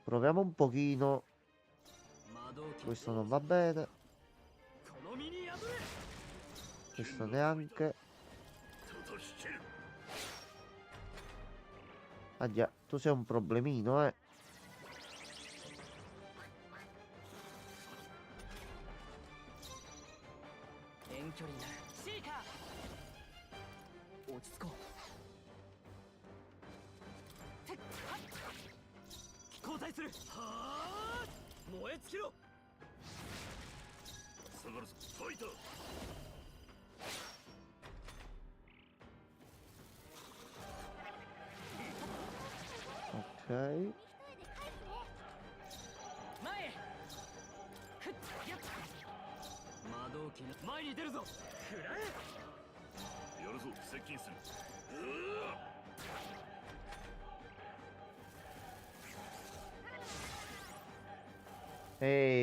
Proviamo un pochino. 魔導機 Questo non va bene. この身に破れ Questo neanche. 聞ける。 Ah già, tu sei un problemino, eh. 遠距離になるシーカー落ち着こうてっはっ交代するはあ燃え尽きろ下がるぞファイター。 Ok. 前へふっやっ魔導機の前に出るぞ食らえやるぞ接近する。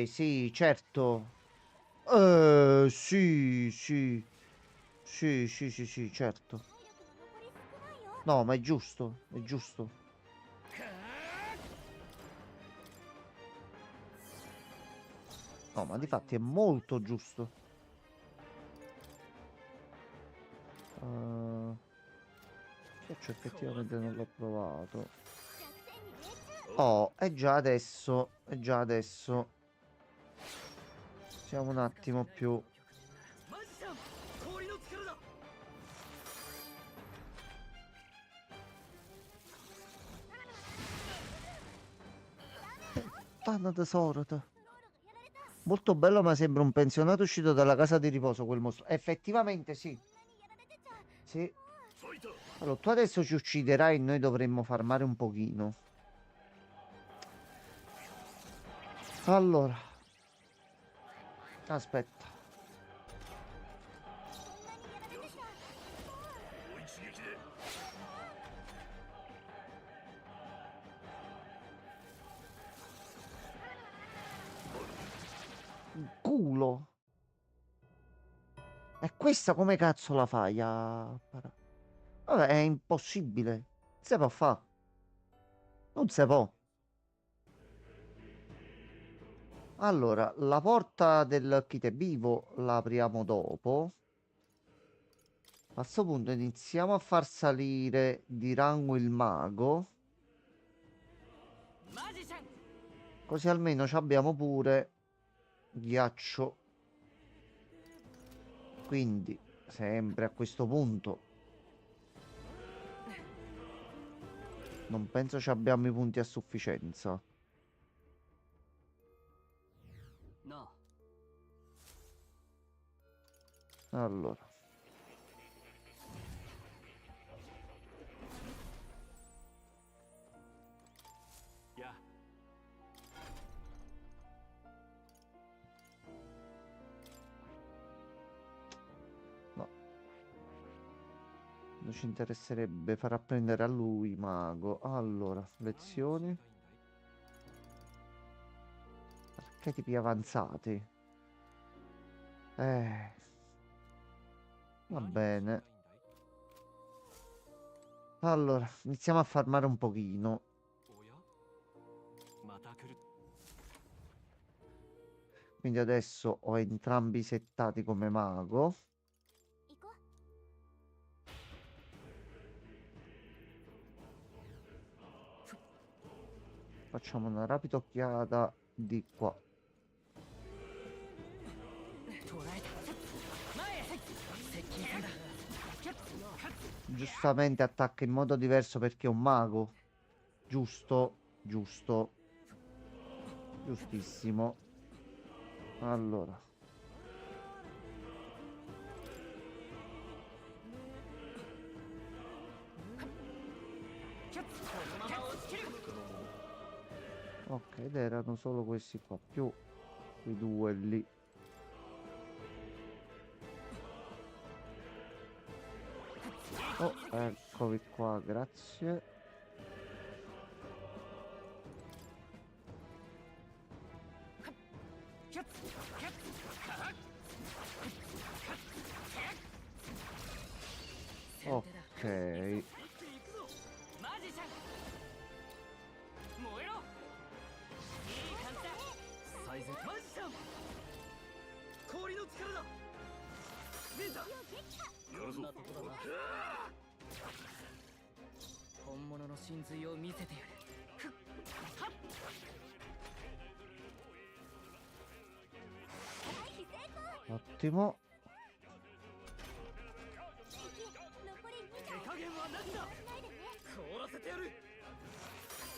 Sì, certo. Sì, sì. Sì, sì, sì, sì, certo. 体力の残り少ないよ。 No, ma è giusto, è giusto. No, ma di fatti è molto giusto. Ghiaccio effettivamente non l'ho provato. 弱点に命中。 Oh, è già adesso, è già adesso. Siamo un attimo più... マジシャン氷の力だ Panna tesoro. ロールがやられた。 Molto bello, ma sembra un pensionato uscito dalla casa di riposo quel mostro. Effettivamente sì. こんなにやられてちゃ。 Sì. ファイター。 Allora, tu adesso ci ucciderai e noi dovremmo farmare un pochino. Allora. Aspetta. こんなにやられてちゃ。 もう一撃で。 Culo. E questa come cazzo la fai Vabbè, è impossibile. Non si può fare. Non si può. Allora, la porta del kit è vivo la apriamo dopo. A questo punto iniziamo a far salire di rango il mago. マジシャン Così almeno ci abbiamo pure ghiaccio. Quindi, sempre a questo punto, non penso ci abbiamo i punti a sufficienza. なあ Allora. Ya. No. Non ci interesserebbe far apprendere a lui, mago. Allora, lezioni. Archetipi avanzati. Va bene. Allora, iniziamo a farmare un pochino. おやまた来る Quindi adesso ho entrambi settati come mago. 行こう。 Facciamo una rapida occhiata di qua. 捕らえた前へ接近戦だ Giustamente attacca in modo diverso perché è un mago. Giusto, giusto. Giustissimo. Allora. Ok, ed erano solo questi qua, più i due lì. Oh, eccovi qua, grazie. Ok. 一気に行くぞマジシャン燃えろいい感じだ最善マジシャン氷の力だメンタやるぞ。こんなとこだなうわー本物の真髄を見せてやる。ふっはっ。Ottimo. 残り2手加減はなしだ。ないでね。凍らせてやる。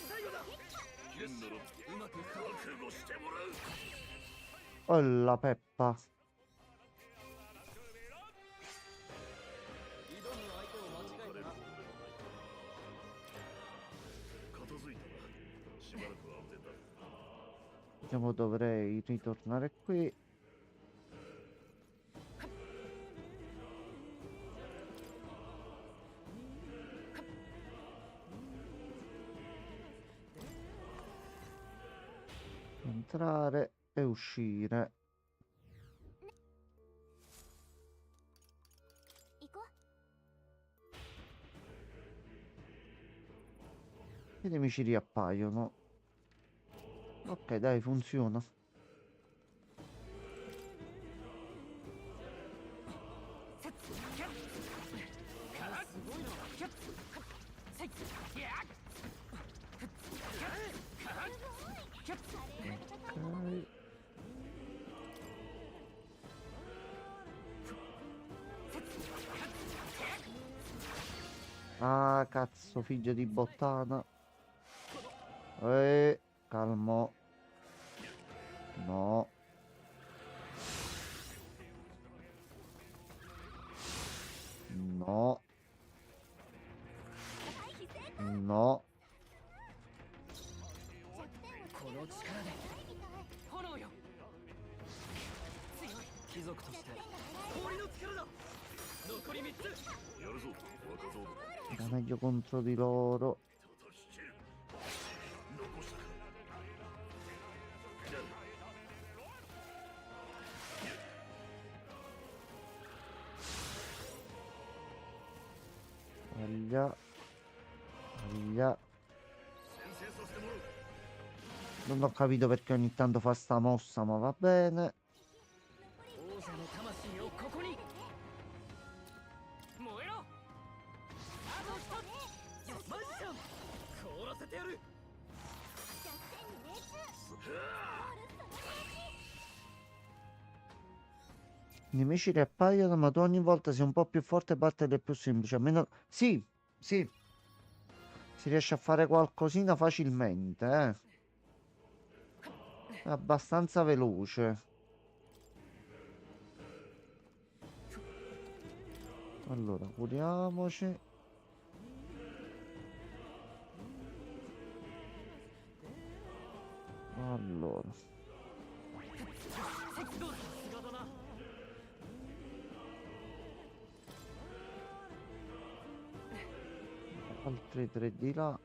最後だ。剣ならうまく覚悟してもらう。 Oh la peppa. 挑む相手を間違えたな。片付いたな。しばらくは安全だ。 Diciamo dovrei ritornare qui. Entrare e uscire. 行こう。 I nemici riappaiono. Ok, dai, funziona. Ok. Ah, cazzo, figlio di bottana. Calmo. No. No. No. この力で炎よ。強い貴族として氷の力だ。残り3つ。やるぞ、若造ども。 Era meglio contro di loro. 叩き切る。残したか。やる。 Aglia. Aglia. 先制させてもらう。 Non ho capito perché ogni tanto fa sta mossa, ma va bene. 王者の魂をここに。燃えろ。あと一つ。マジシャン。凍らせてやる。弱点に命中。 I nemici riappaiono, ma tu ogni volta sei un po' più forte e battere è più semplice. Almeno... Sì, sì. Si riesce a fare qualcosina facilmente, eh. È abbastanza veloce. Allora, curiamoci. Allora. Altri tre di là.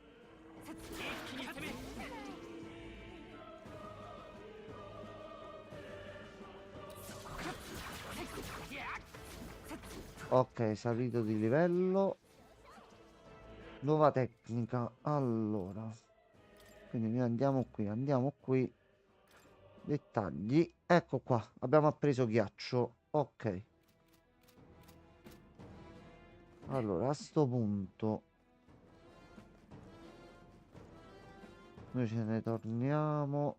Ok, salito di livello. Nuova tecnica. Allora. Quindi noi andiamo qui. Dettagli. Ecco qua. Abbiamo appreso ghiaccio. Ok. Allora, a sto punto noi ce ne torniamo.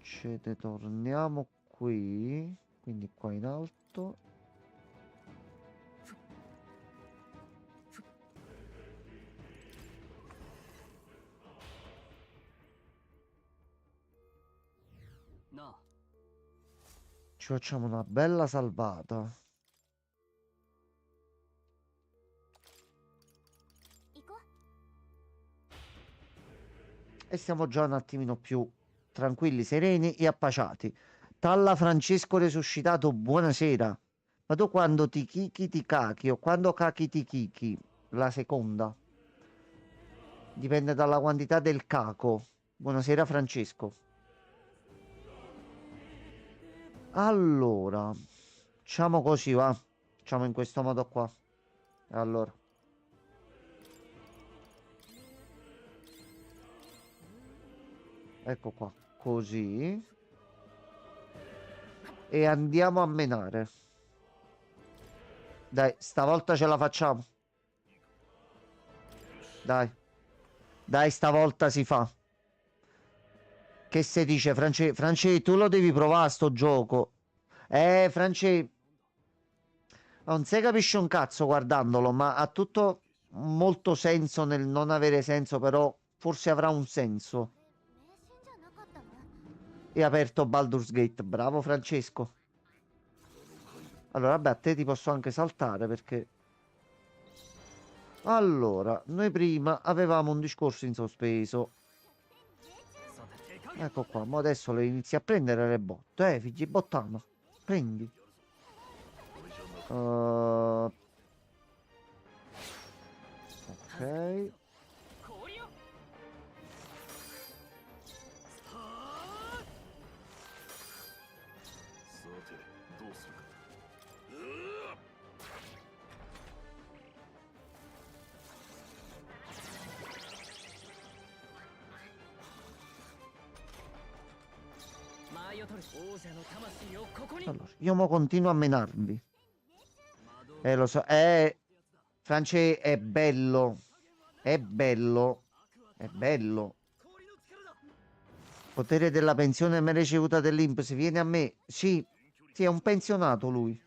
Ce ne torniamo qui. Quindi qua in alto. No. Ci facciamo una bella salvata. 行こう。 E siamo già un attimino più tranquilli, sereni e appaciati. Talla Francesco resuscitato, buonasera. Ma tu quando ti chicchi ti cachi o quando cachi ti chicchi? La seconda. Dipende dalla quantità del caco. Buonasera Francesco. Allora, facciamo così, va. Facciamo in questo modo qua. Allora. Ecco qua, così. E andiamo a menare. Dai, stavolta ce la facciamo. Dai. Dai, stavolta si fa. Che se dice, France, tu lo devi provare sto gioco. France, non si capisce un cazzo guardandolo, ma ha tutto molto senso nel non avere senso, però forse avrà un senso. 迷信じゃなかったの？ E ha aperto Baldur's Gate. Bravo Francesco. Allora, vabbè, a te ti posso anche saltare perché... Allora, noi prima avevamo un discorso in sospeso. Ecco qua, ma adesso le inizi a prendere le botte, figli bottano. Prendi. Ok. 氷よスターさてどうするか。間合いを取る王者の魂をここに Allora, io mo continuo a menarvi. 魔導 Lo so, France è bello. È bello. È bello. 氷の力だ Potere della pensione mai ricevuta dell'Imps. Vieni a me. Sì, sì, è un pensionato lui.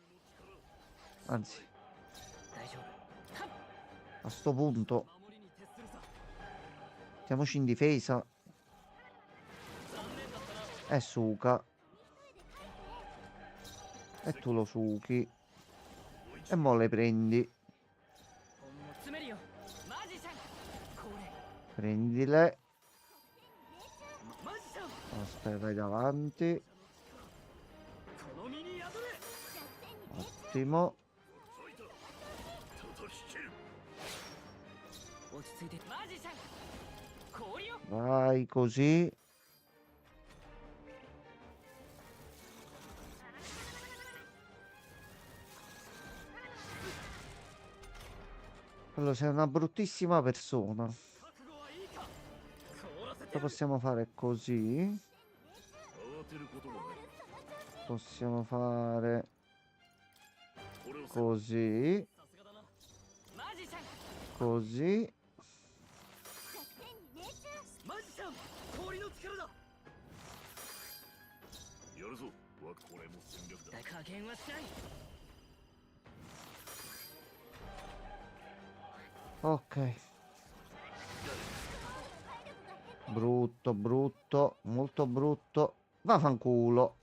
Anzi, 大丈夫はっ a sto punto, 守りに徹するさ mettiamoci in difesa. 残念だったな Suka. E tu lo suki. E mo le prendi. 本も詰めるよマジシャンこれ Prendile. マジシャン Aspetta, vai davanti. この身に宿れ Ottimo. 叩き切る。落ち着いてマジシャン氷よ Vai così. Allora, sei una bruttissima persona. 覚悟はいいか凍らせて Lo possiamo fare così. 慌てることもない。 Possiamo fare これをせ così. さすがだなマジシャン Così. マジシャン氷の力だやるぞ。これも戦略だ。加減はしない Ok. Brutto, brutto, molto brutto. Vaffanculo.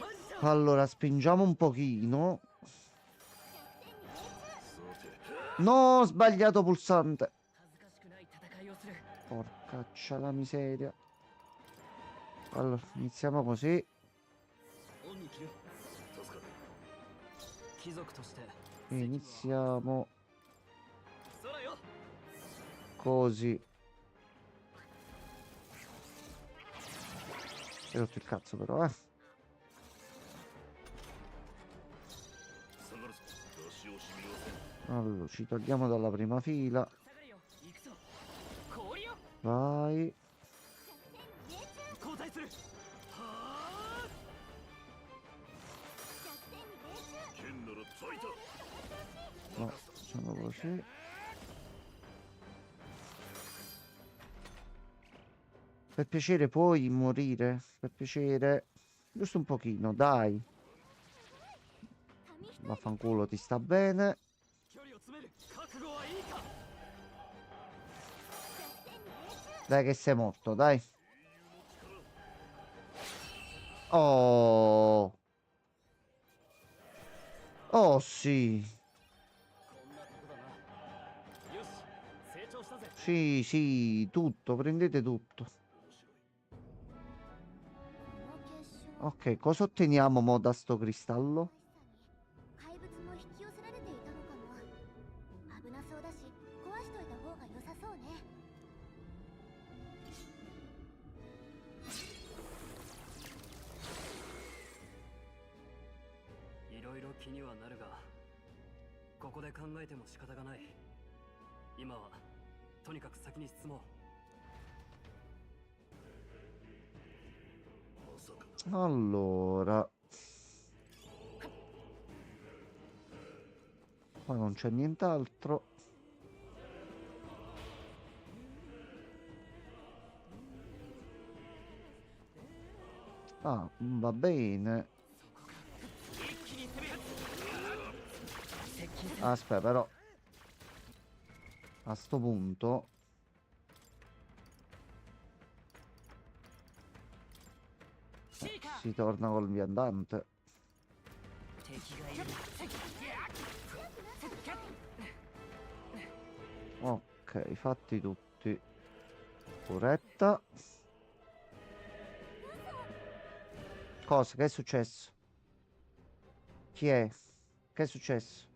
マジシャン Allora, spingiamo un pochino. さて No, ho sbagliato pulsante. 恥ずかしくない戦いをする Porcaccia la miseria. Allora, iniziamo così. 恩に着る助かる。貴族として Iniziamo 空よ così. Hai rotto il cazzo però, 下がるぞ。出し惜しみはせん。 Allora, ci togliamo dalla prima fila. 下がるよ行くぞ氷よ Vai. 交代するはあ剣なら咲いた。 No, facciamo così. Per piacere puoi morire? Per piacere. Giusto un pochino, dai. Vaffanculo, ti sta bene. 距離を詰める覚悟はいいか Dai che sei morto, dai. Oh. Oh sì. こんなとこだなよし成長したぜ Sì, sì, tutto, prendete tutto. この結晶 Ok, cosa otteniamo mo da sto cristallo? 怪物も引き寄せられていたのかも。危なそうだし壊しといた方が良さそうね。いろいろ気にはなるがここで考えても仕方がない今はとにかく先に進もう まさか。 Allora. Qua non c'è nient'altro. Ah, va bene. 一気に攻め接近戦 Aspetta, però. A sto punto. Si torna col viandante. 敵がいる Ok, fatti tutti. Corretta. Cosa? Che è successo? Chi è? Che è successo?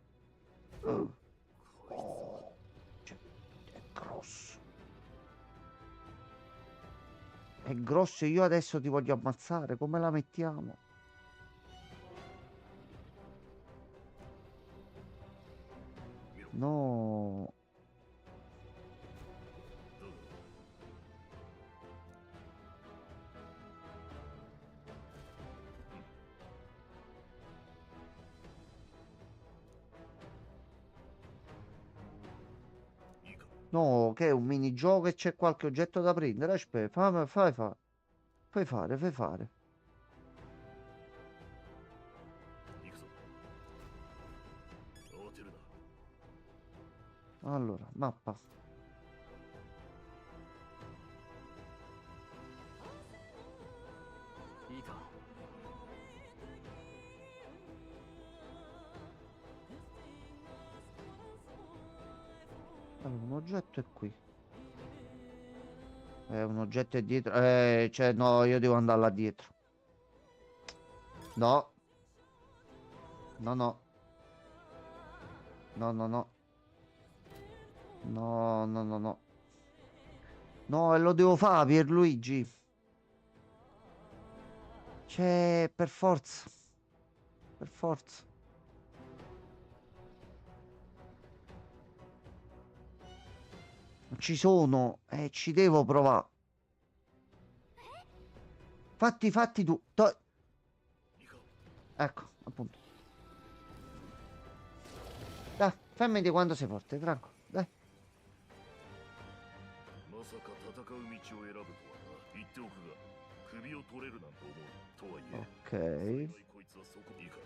Oh, cioè, è grosso. È grosso e io adesso ti voglio ammazzare. Come la mettiamo? No. No, che è un minigioco e c'è qualche oggetto da prendere. Aspetta, fai fare. Fai fare, fai fare. 行くぞ慌てるな Allora, mappa. Allora, un oggetto è qui. Un oggetto è dietro. Cioè, no, io devo andare là dietro. No. No, no. No, no, no. No, no, no, no. No, e lo devo fare, Pierluigi. Cioè, per forza. Per forza. Non ci sono. Ci devo provare. Fatti tu. Ecco, appunto. Dai, fammi vedere quando sei forte, Franco. Dai. まさか戦う道を選ぶとはな言っておくが首を取れるなんて思うとはいえ Ok. こいつはそこいいか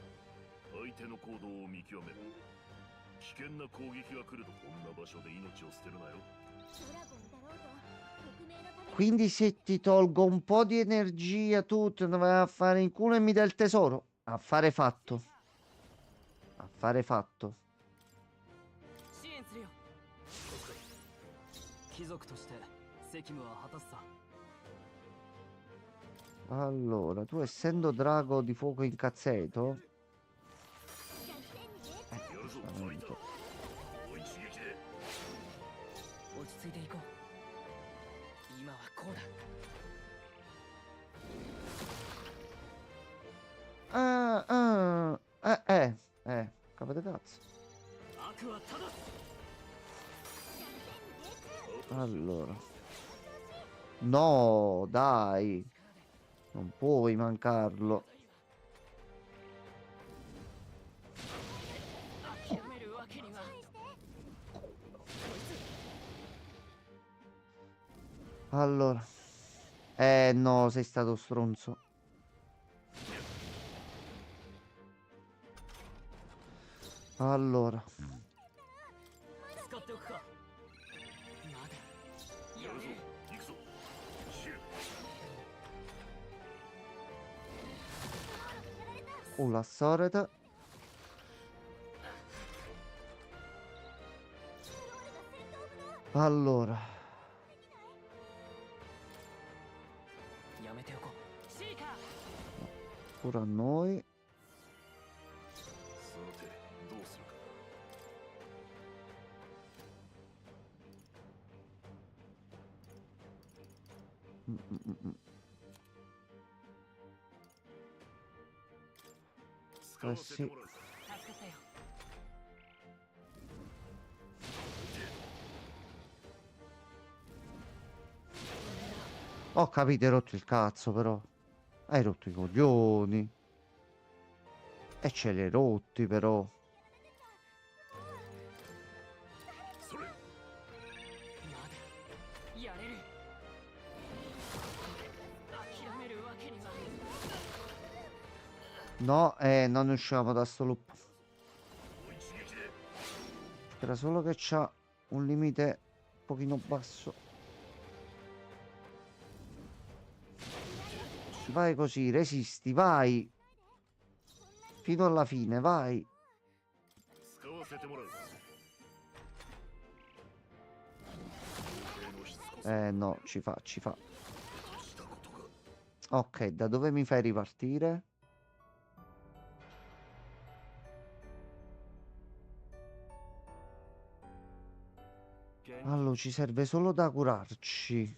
相手の行動を見極める危険な攻撃が来るとこんな場所で命を捨てるなよ Quindi se ti tolgo un po' di energia, tu te ne vai a fare in culo e mi dai il tesoro. Affare fatto. Affare fatto. 支援するよ貴族として責務は果たすさ Allora, tu essendo drago di fuoco incazzato. やるぞファイターもう一撃で落ち着いていこう今はこうだ Capite cazzo. 悪は正す Allora. No, dai. Non puoi mancarlo. 諦めるわけには Allora. No, sei stato stronzo. Allora. 使っておくかまだやるぞ行くぞシェル La solita. Allora. やめておこうシーカー Pure a noi. さてどうするか Mm, mm, mm. 使わせてもらうか助かったよ Ho capito, hai rotto il cazzo, però. Hai rotto i coglioni. E ce li hai rotti, però. それまだやれる諦めるわけには No, non ne usciamo da sto loop. Era solo che c'ha un limite un pochino basso. Vai così, resisti, vai. Fino alla fine, vai. 使わせてもらう。手のしつこさ No, ci fa. したことが Ok, da dove mi fai ripartire? Allora, ci serve solo da curarci.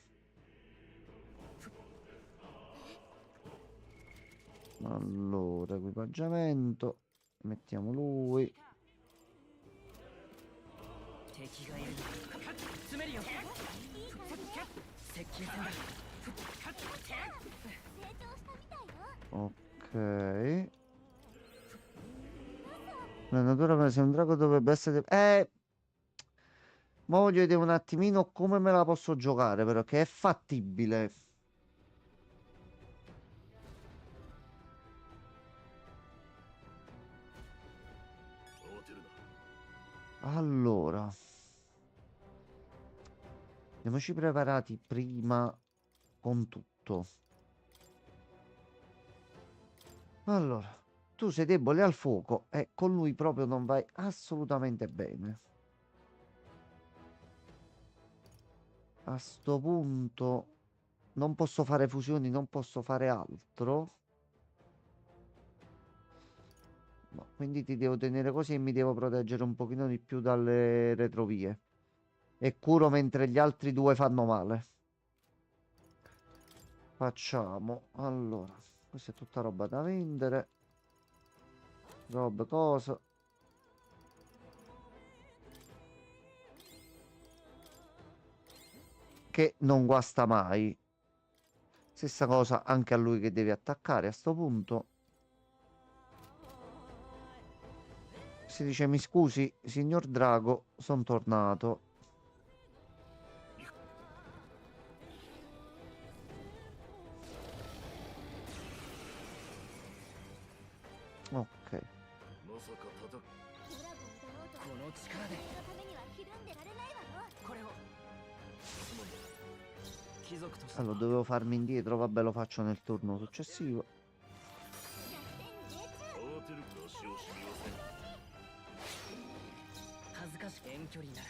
Allora, equipaggiamento. Mettiamo lui. 敵がいる詰めるよ接近戦だ Ok. La natura come se un drago dovrebbe essere... Ma voglio vedere un attimino come me la posso giocare, però, che è fattibile. Allora. Andiamoci preparati prima con tutto. Allora, tu sei debole al fuoco e con lui proprio non vai assolutamente bene. A sto punto non posso fare fusioni, non posso fare altro. No, quindi ti devo tenere così e mi devo proteggere un pochino di più dalle retrovie. E curo mentre gli altri due fanno male. Facciamo. Allora, questa è tutta roba da vendere. Roba, cosa. Che non guasta mai. Stessa cosa anche a lui che deve attaccare a sto punto. Si dice mi scusi, signor Drago, sono tornato. Ok. まさか叩くこの力でこれを貴族として Allora, dovevo farmi indietro, vabbè, lo faccio nel turno successivo. 慌てるか足を染みません。恥ずかしく遠距離なら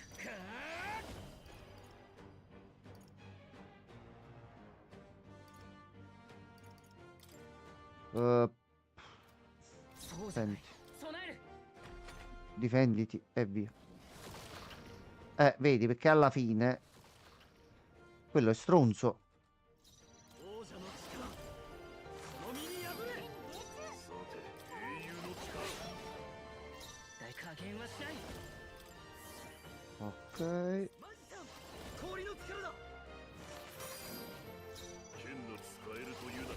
そうじゃない Senti, 備える difenditi e via. Vedi, perché alla fine quello è stronzo. 王者の力この身に破れさて、英雄の力。大加減はしない Ok. マジシャン氷の力だ 剣の使えるというなら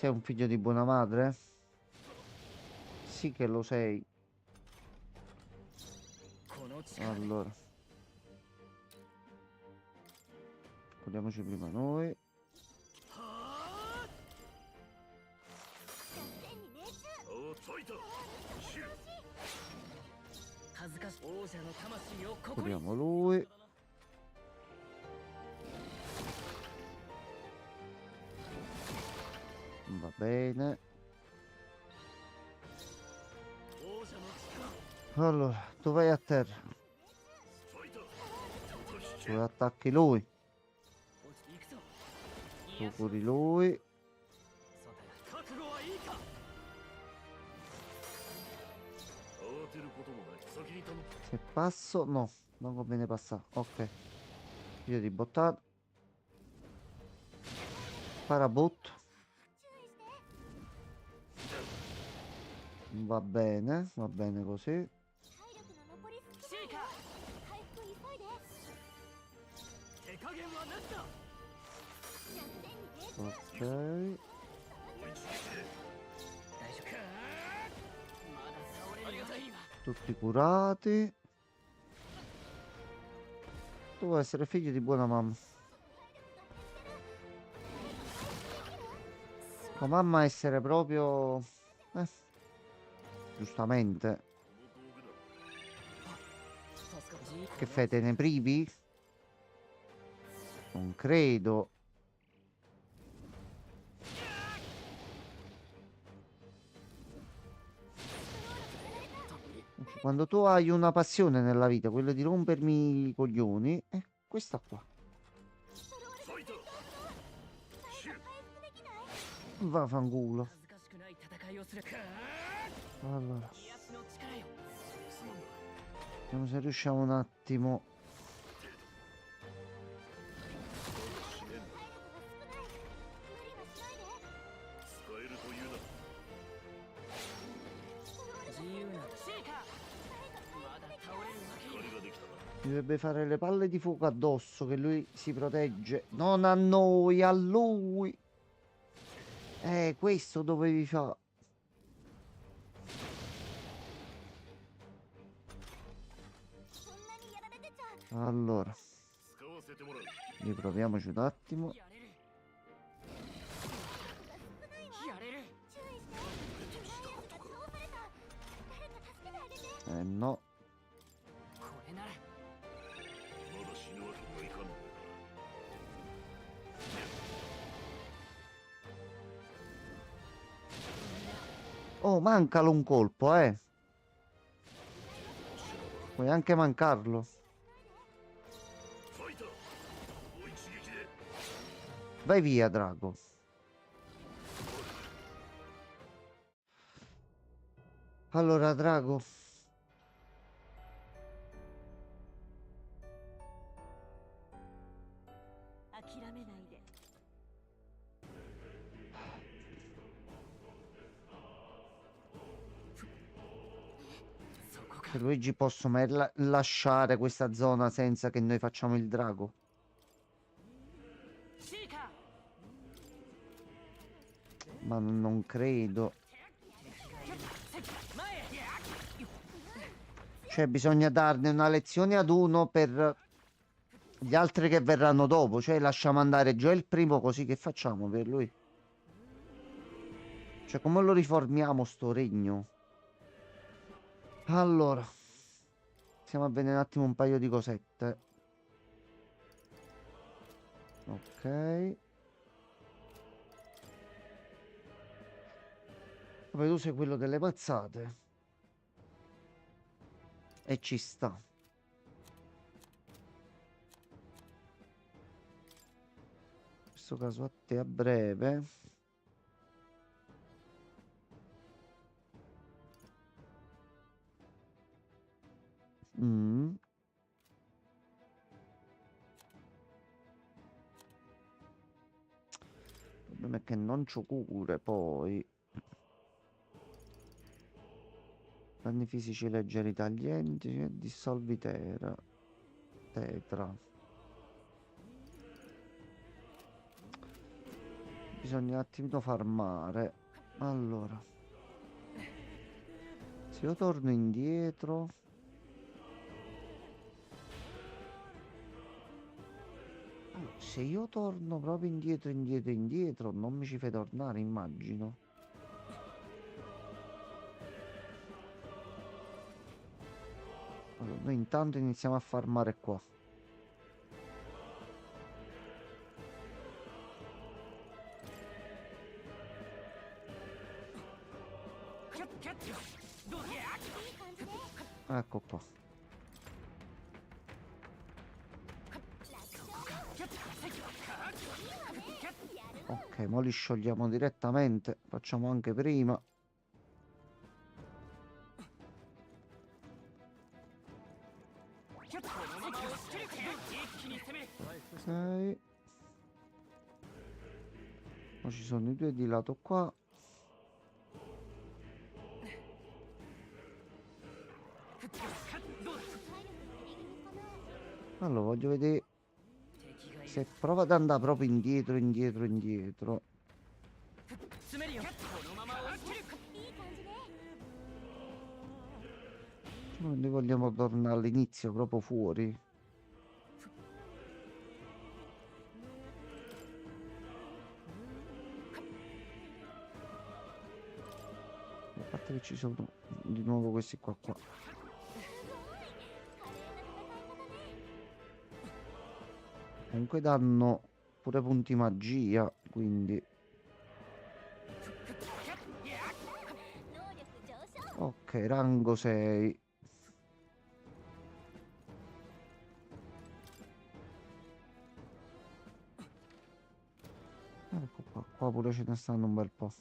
Sei un figlio di buona madre? Sì che lo sei. この力で Allora. Curiamoci prima noi. はあ あたいたシル 恥ずかしい王者の魂をここに Curiamo lui. Va bene. 王者の力 Allora, tu vai a terra. ファイター叩き Tu 剣 attacchi lui. 落ちていくぞ Tu curi lui. 覚悟はいいか 慌てることもない先に頼む Se passo, no, non conviene passare. Ok. Io di bottare. Parabutto. Va bene così. シーカ手加減はなしだ Ok. 大丈夫かまだ倒れるありがたいわ Tutti curati. Tu vuoi essere figlio di buona mamma. Tua mamma essere proprio... giustamente. Che fai, te ne privi? Non credo. Quando tu hai una passione nella vita, quella di rompermi i coglioni, è questa qua. ファイトシュッ Vaffanculo. 恥ずかしくない戦いをする Allora, 癒しの力よ すまんな vediamo se riusciamo un attimo. 死ねんな使えるというな自由なシーカまだ倒れるわけに 彼ができたな Mi dovrebbe fare le palle di fuoco addosso, che lui si protegge. Non a noi, a lui. Questo dovevi fare. Allora, 使わせてもらう riproviamoci un attimo. やれるやれる No. これならまだ死ぬわけにはいかんのだ Oh, mancalo un colpo, eh. Puoi anche mancarlo. ファイターもう一撃で Vai via, Drago. Allora, Drago. Se Luigi posso mai lasciare questa zona senza che noi facciamo il drago? シーカ Ma non credo. 前へ Cioè, bisogna darne una lezione ad uno per gli altri che verranno dopo. Cioè, lasciamo andare già il primo, così che facciamo per lui? Cioè, come lo riformiamo sto regno? Allora, stiamo a vedere un attimo un paio di cosette. Ok. Poi tu sei quello delle mazzate. E ci sta. In questo caso a te a breve. Mm. Il problema è che non c'ho cure poi. Danni fisici leggeri taglienti, dissolvi tetra. Bisogna un attimino farmare. Allora, se io torno indietro, se io torno proprio indietro, non mi ci fai tornare, immagino. Allora, noi intanto iniziamo a farmare qua. Ecco qua. Ok, mo li sciogliamo direttamente. Facciamo anche prima. Ok. Poi ci sono i due di lato qua. Allora, voglio vedere se prova ad andare proprio indietro. 詰めるよこのまま押し切る Noi vogliamo tornare all'inizio, proprio fuori. che ci sono di nuovo questi qua. Comunque danno pure punti magia, quindi... Ok, rango 6. Ecco qua, qua pure ce ne stanno un bel po'.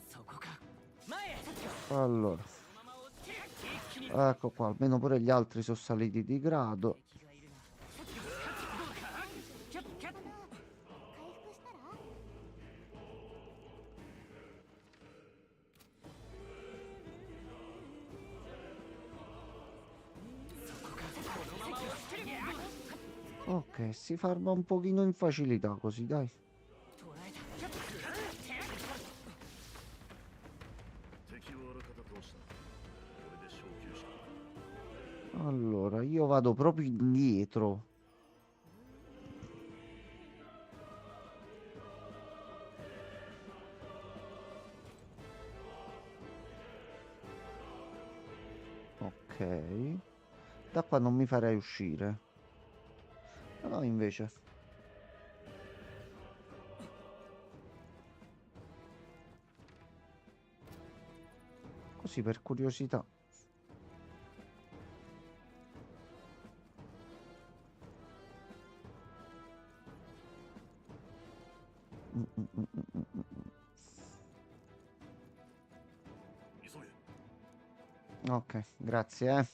そこか前へ Allora, そのまま追って一気に ecco qua, almeno pure gli altri sono saliti di grado. 敵がいるなどうかキャッキャッ回復したら Ok, si farma un pochino in facilità così, dai. 捕らえたキャッキャッ敵をあらかた倒したこれで昇級した Allora, io vado proprio indietro. Ok. Da qua non mi farei uscire. No, invece. Così per curiosità.急げ Ok, grazie,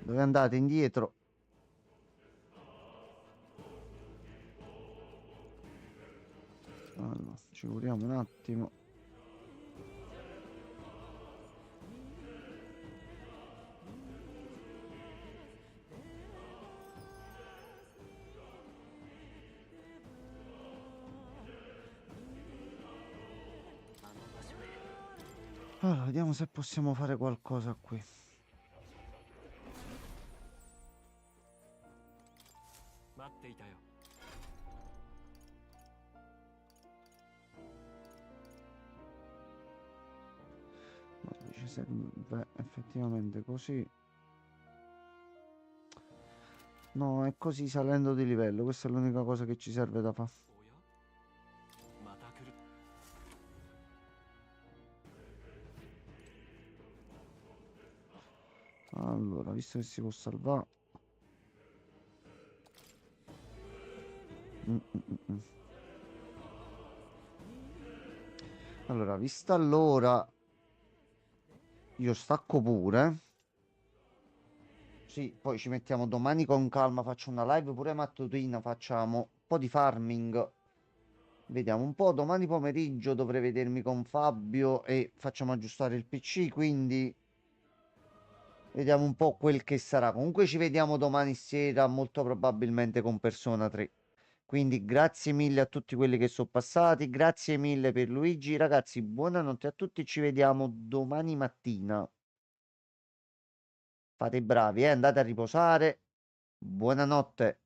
Dove andate? Indietro. Allora, ci curiamo un attimo. Allora, vediamo se possiamo fare qualcosa qui. Ma ci serve effettivamente così. No, è così salendo di livello. Questa è l'unica cosa che ci serve da fare. Allora, visto che si può salvare. Allora, vista l'ora, io stacco pure. Sì, poi ci mettiamo domani con calma, faccio una live pure mattutina, facciamo un po' di farming. Vediamo un po', domani pomeriggio dovrei vedermi con Fabio e facciamo aggiustare il PC, quindi vediamo un po' quel che sarà. Comunque ci vediamo domani sera, molto probabilmente con Persona 3. Quindi grazie mille a tutti quelli che sono passati, grazie mille per Luigi. Ragazzi, buonanotte a tutti, ci vediamo domani mattina. Fate i bravi, andate a riposare. Buonanotte.